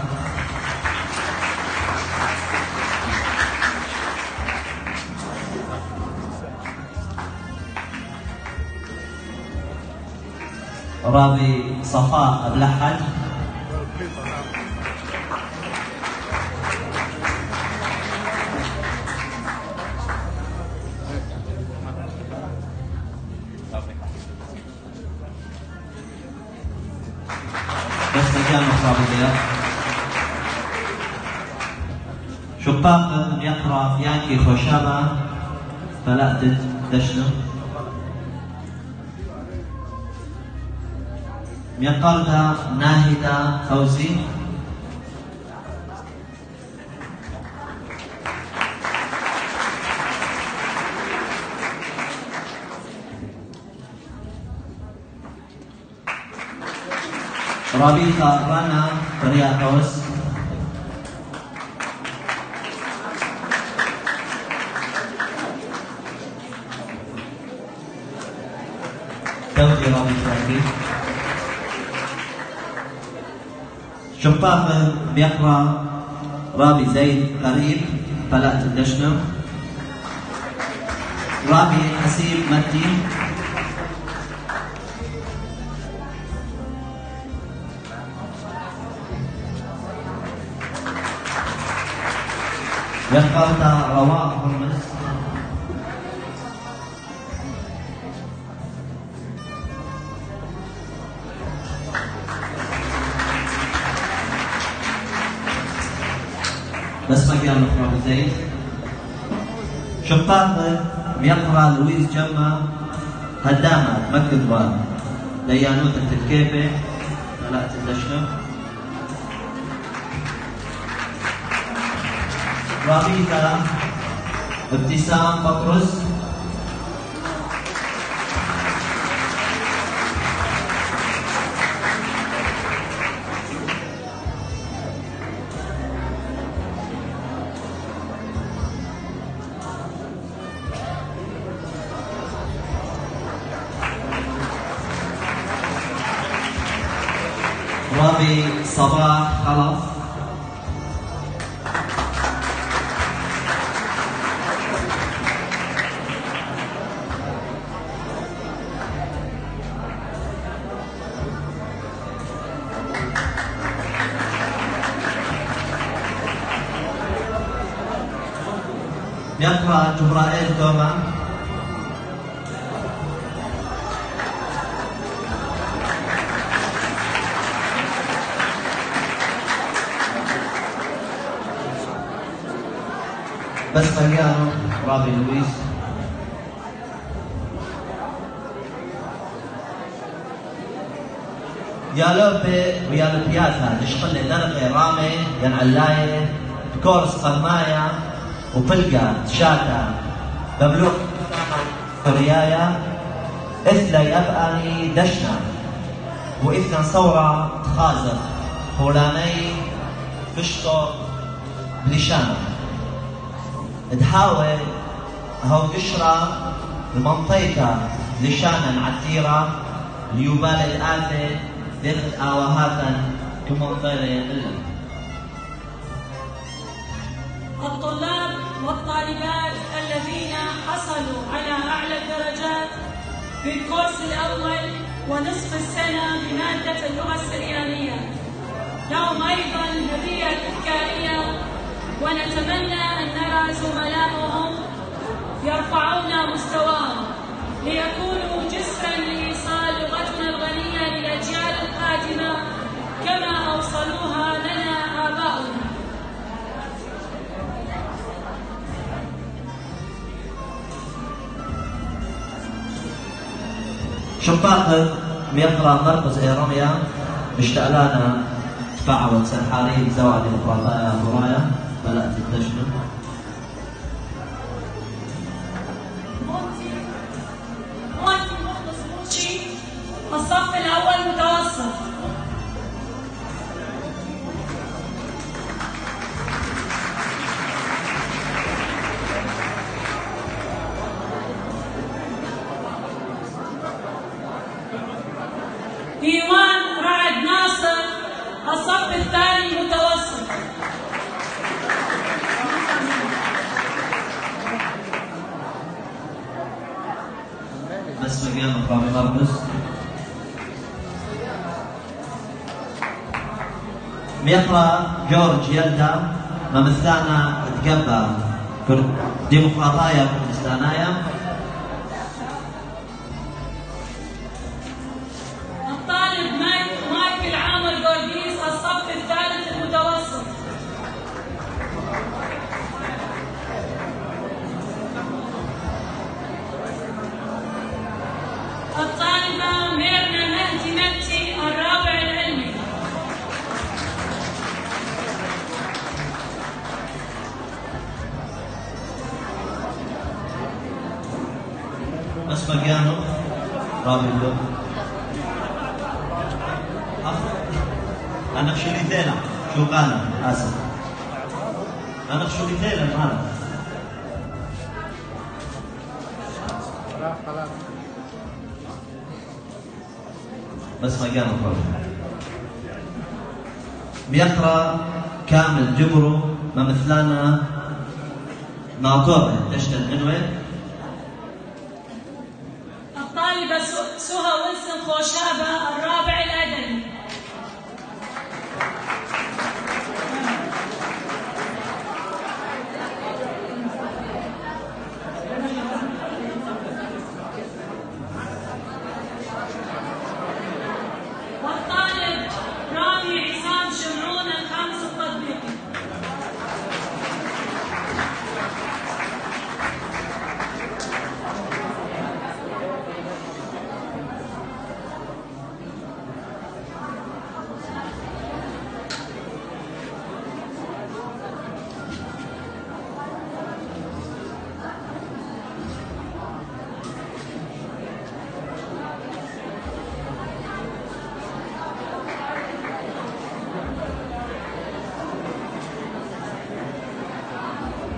رابع صفاء أبلحد. بس مكان مقابل. شباقة يقرأ يانكي خوشابة بلعت دشنة. ميقردة ناهدة فوزي. رابيثة رنا رياكوس. توفي رابيثة. شباقة بيقرأ رابي زيد قريب بلعت الدشنة. رابي حسيب متي. يقرأ رواء هرمز. بس مكان أخرى زيد. شباقة يقرأ لويس جمة هدامة مكتبة ديانوتة الكيبة بلعت الدشنة. رابيثة ابتسام بطرس. رابي صباح خلف. يقرأ جبرائيل توما. بس مكانه رابي لويس. يا لوبي ويا لبياتا نشقل درغي رامي ين علاية بكورس قرمايا وبلقى شاتا بملوك فريايا إثلا يبقاني دشنا وإثلا صورة خازق فولاني فشتو بلشانة تحاول هو قشرة المنطقة لشانا عتيرة ليوبال الآفة دخل آوهاتا كمنطقة إلا الطلاب والطالبات الذين حصلوا على أعلى الدرجات في الكورس الأول ونصف السنة بمادة اللغة السريانية. لهم أيضا هدية تذكارية، ونتمنى أن نرى زملائهم يرفعون مستواهم ليكونوا جسرا لإيصال لغتنا الغنية للأجيال القادمة كما أوصلوها لنا آباؤنا. شباق ميقرا مركز ايراميا باشتعلانا تفاعل سرحالي بزواج الفراطايا فرايا بلأت التشنو مونتي مخلص موشي الصف الأول متوسط. إيمان رعد ناصر الصف الثاني متوسط. بس مجال رامي مرمز ميقرا جورج يلدا ممثلانا تقبى ديمقراطية كردستانية. الطالب مايكل عامر جورجيس الصف الثالث المتوسط. الطالبة ميرنا مهدي متي الرابع العلمي. بس مجانو رامي اللوم أنا شو لي شو قال آسف أنا شو لي معنا خلاص بس مجال الرجل بيقرأ كامل جبرو ممثلانا ناطور تشتغل من وين؟ الطالبة سهى ويلسون خوشابة الرابع الأدبي. والطالب رامي عصام شمعون الخامس التطبيقي.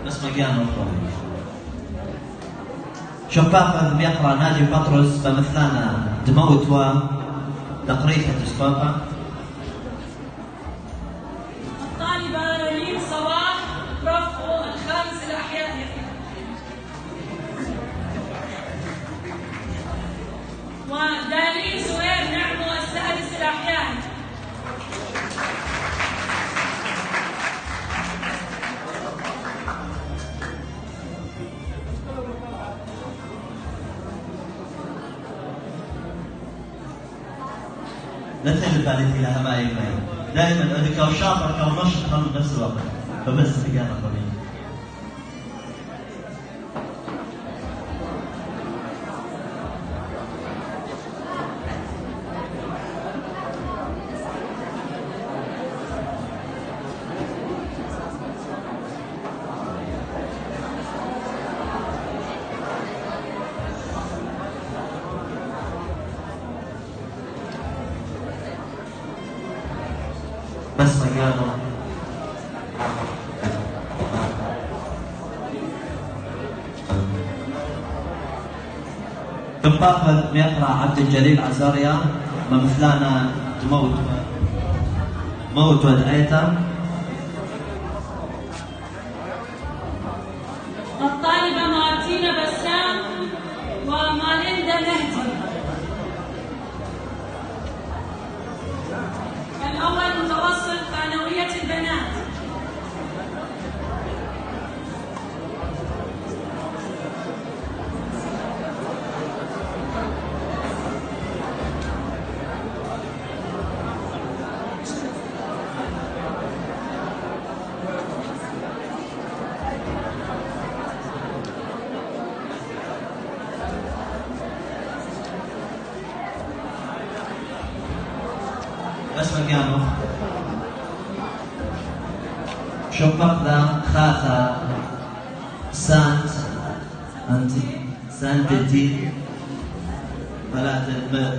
بس مجال الرجل شباق بيقرأ ناجي بطرس ممثلانا دموت و تقريحة اسبابا. الطالبة رنين صباح رفقو الخامس الأحيائي. ودالين زهير نعمو السادس الأحيائي. لا تخلي بالك لها ما يبين دائما انك او شاطر او نشط خلوا بنفس الوقت فبس مجال الرجل بس مجاله بمقابل بيقرأ عبد الجليل عزاريا ممثلانا موت ودعيته. اسمك شقق خاخا سانتي فلا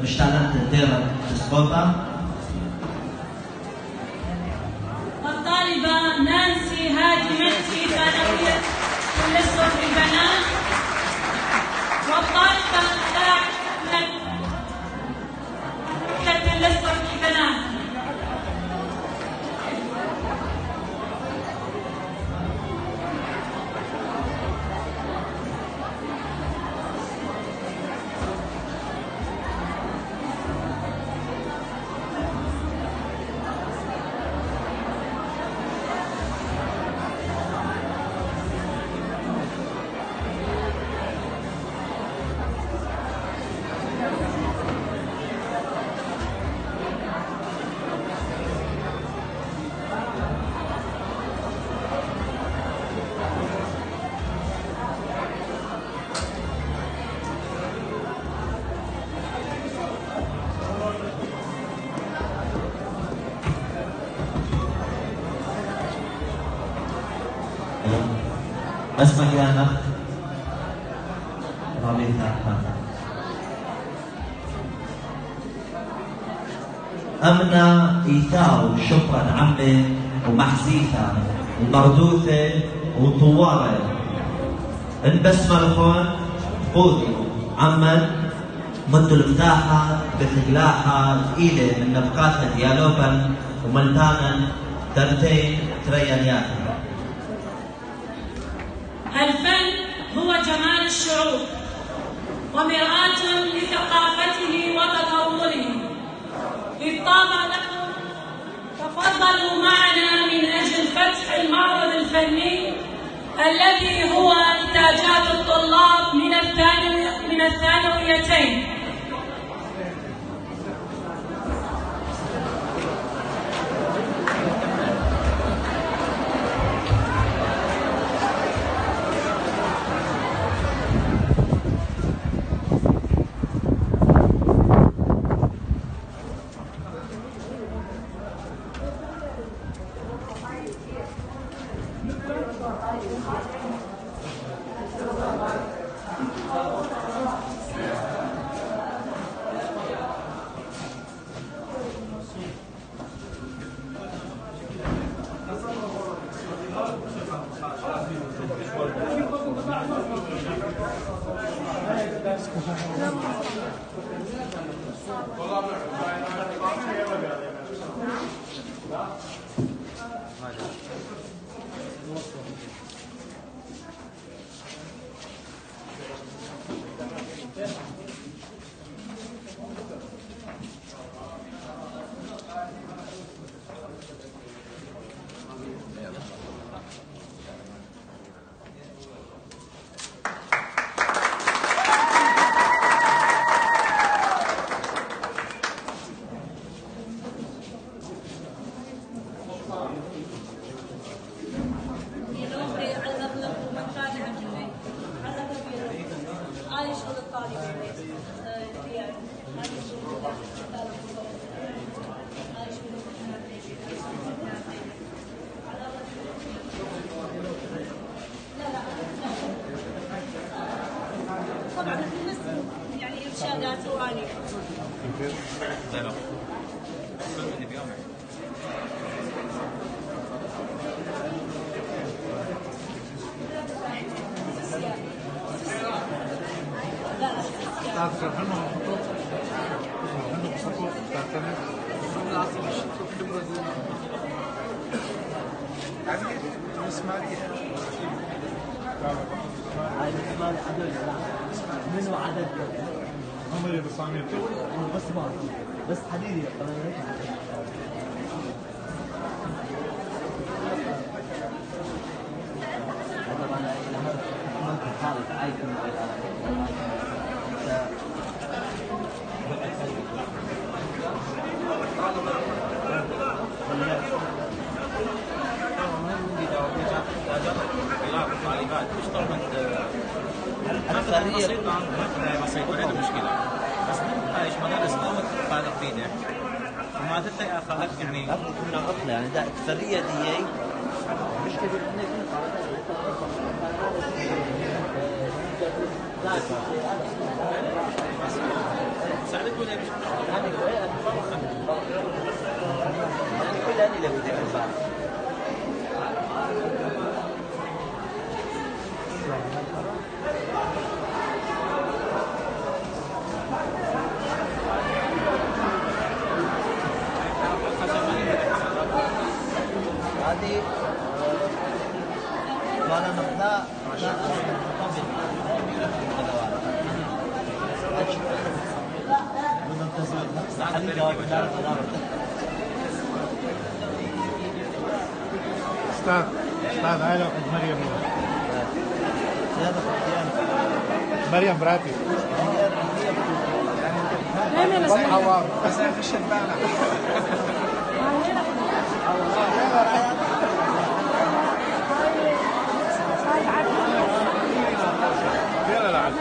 مش تعلمت تقرا تسقطها. والطالبة نانسي هادي مهدي ثانوية النسوة في البنات، والطالبة النسوة في البنات. اسمك يا أخ؟ رابطة أمنا إيثار شكرا عمي ومحزيثة ومردوثة وطوارة البسمة الخون قودي عمل مدوا المفتاحة بخلاحة ثقيلة من نفقاتها ديالوبا وملبانا ترتين تريانيات. الفن هو جمال الشعوب ومرآة لثقافته وتطوره. إذ طاب لكم تفضلوا معنا من أجل فتح المعرض الفني الذي هو إنتاجات الطلاب من الثانويتين. طبعا يعني ارشادات روانيه. منو عدد هم اللي بصامير بس ما بس حديدي بسيطة ما مشكلة بس هاي مدارس قامت بالغ فينا ما تلقى اخاك يعني من عطله يعني ده اكثريه دي مشكله ساعدك ولا مش يعني كل هذه اللي بدك البعض هذه وانا نقدا استاذ هاي لو مريم مريم براتي حوار بس خش البالة يلا العب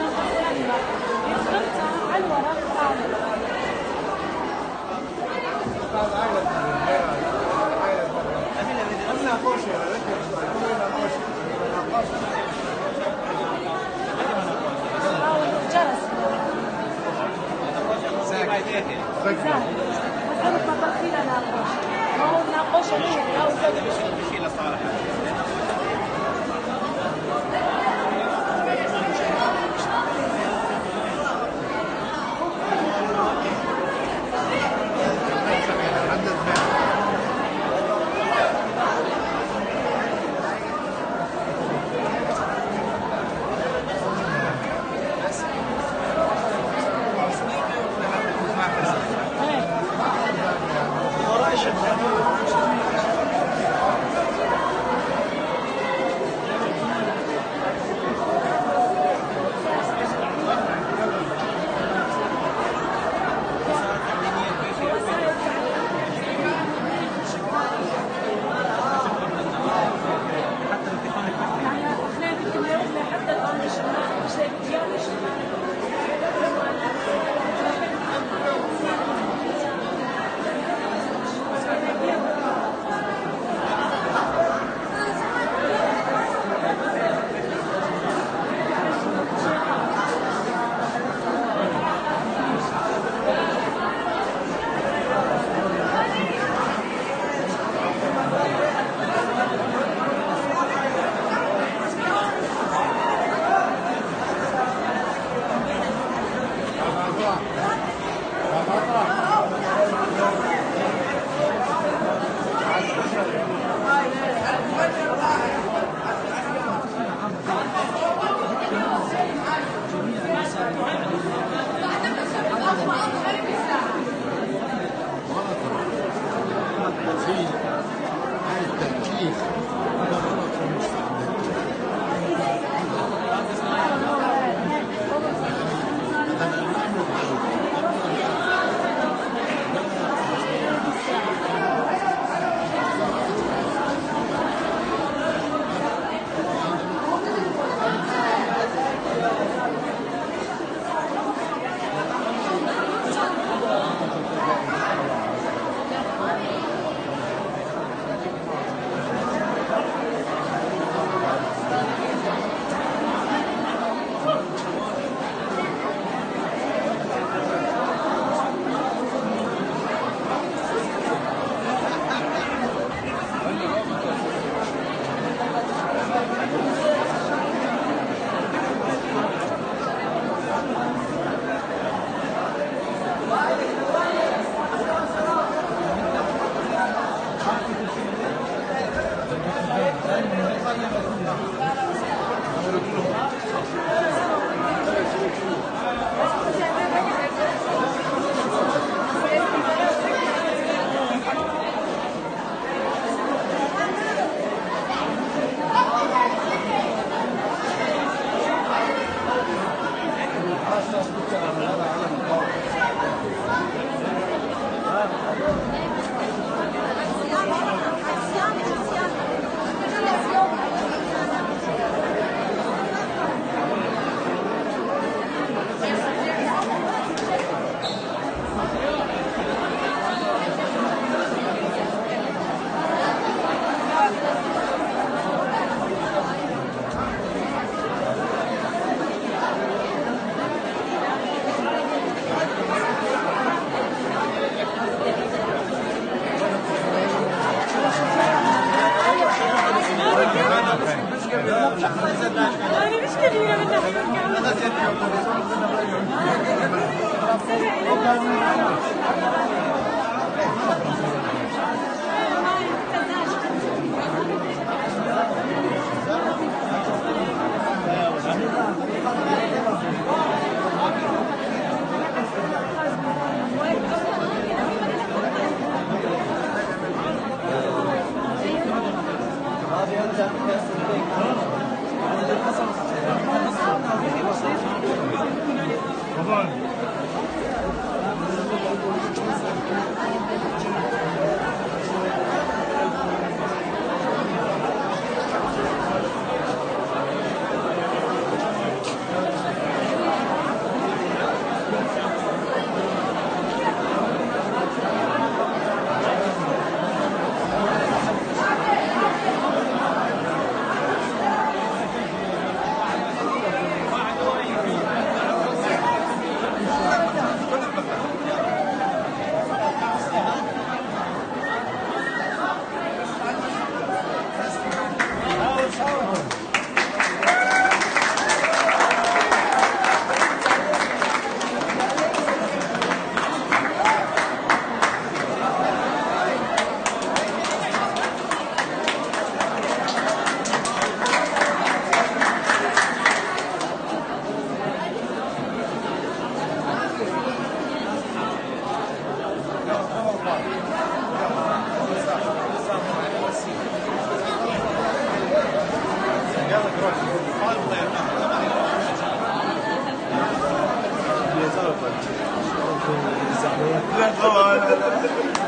لا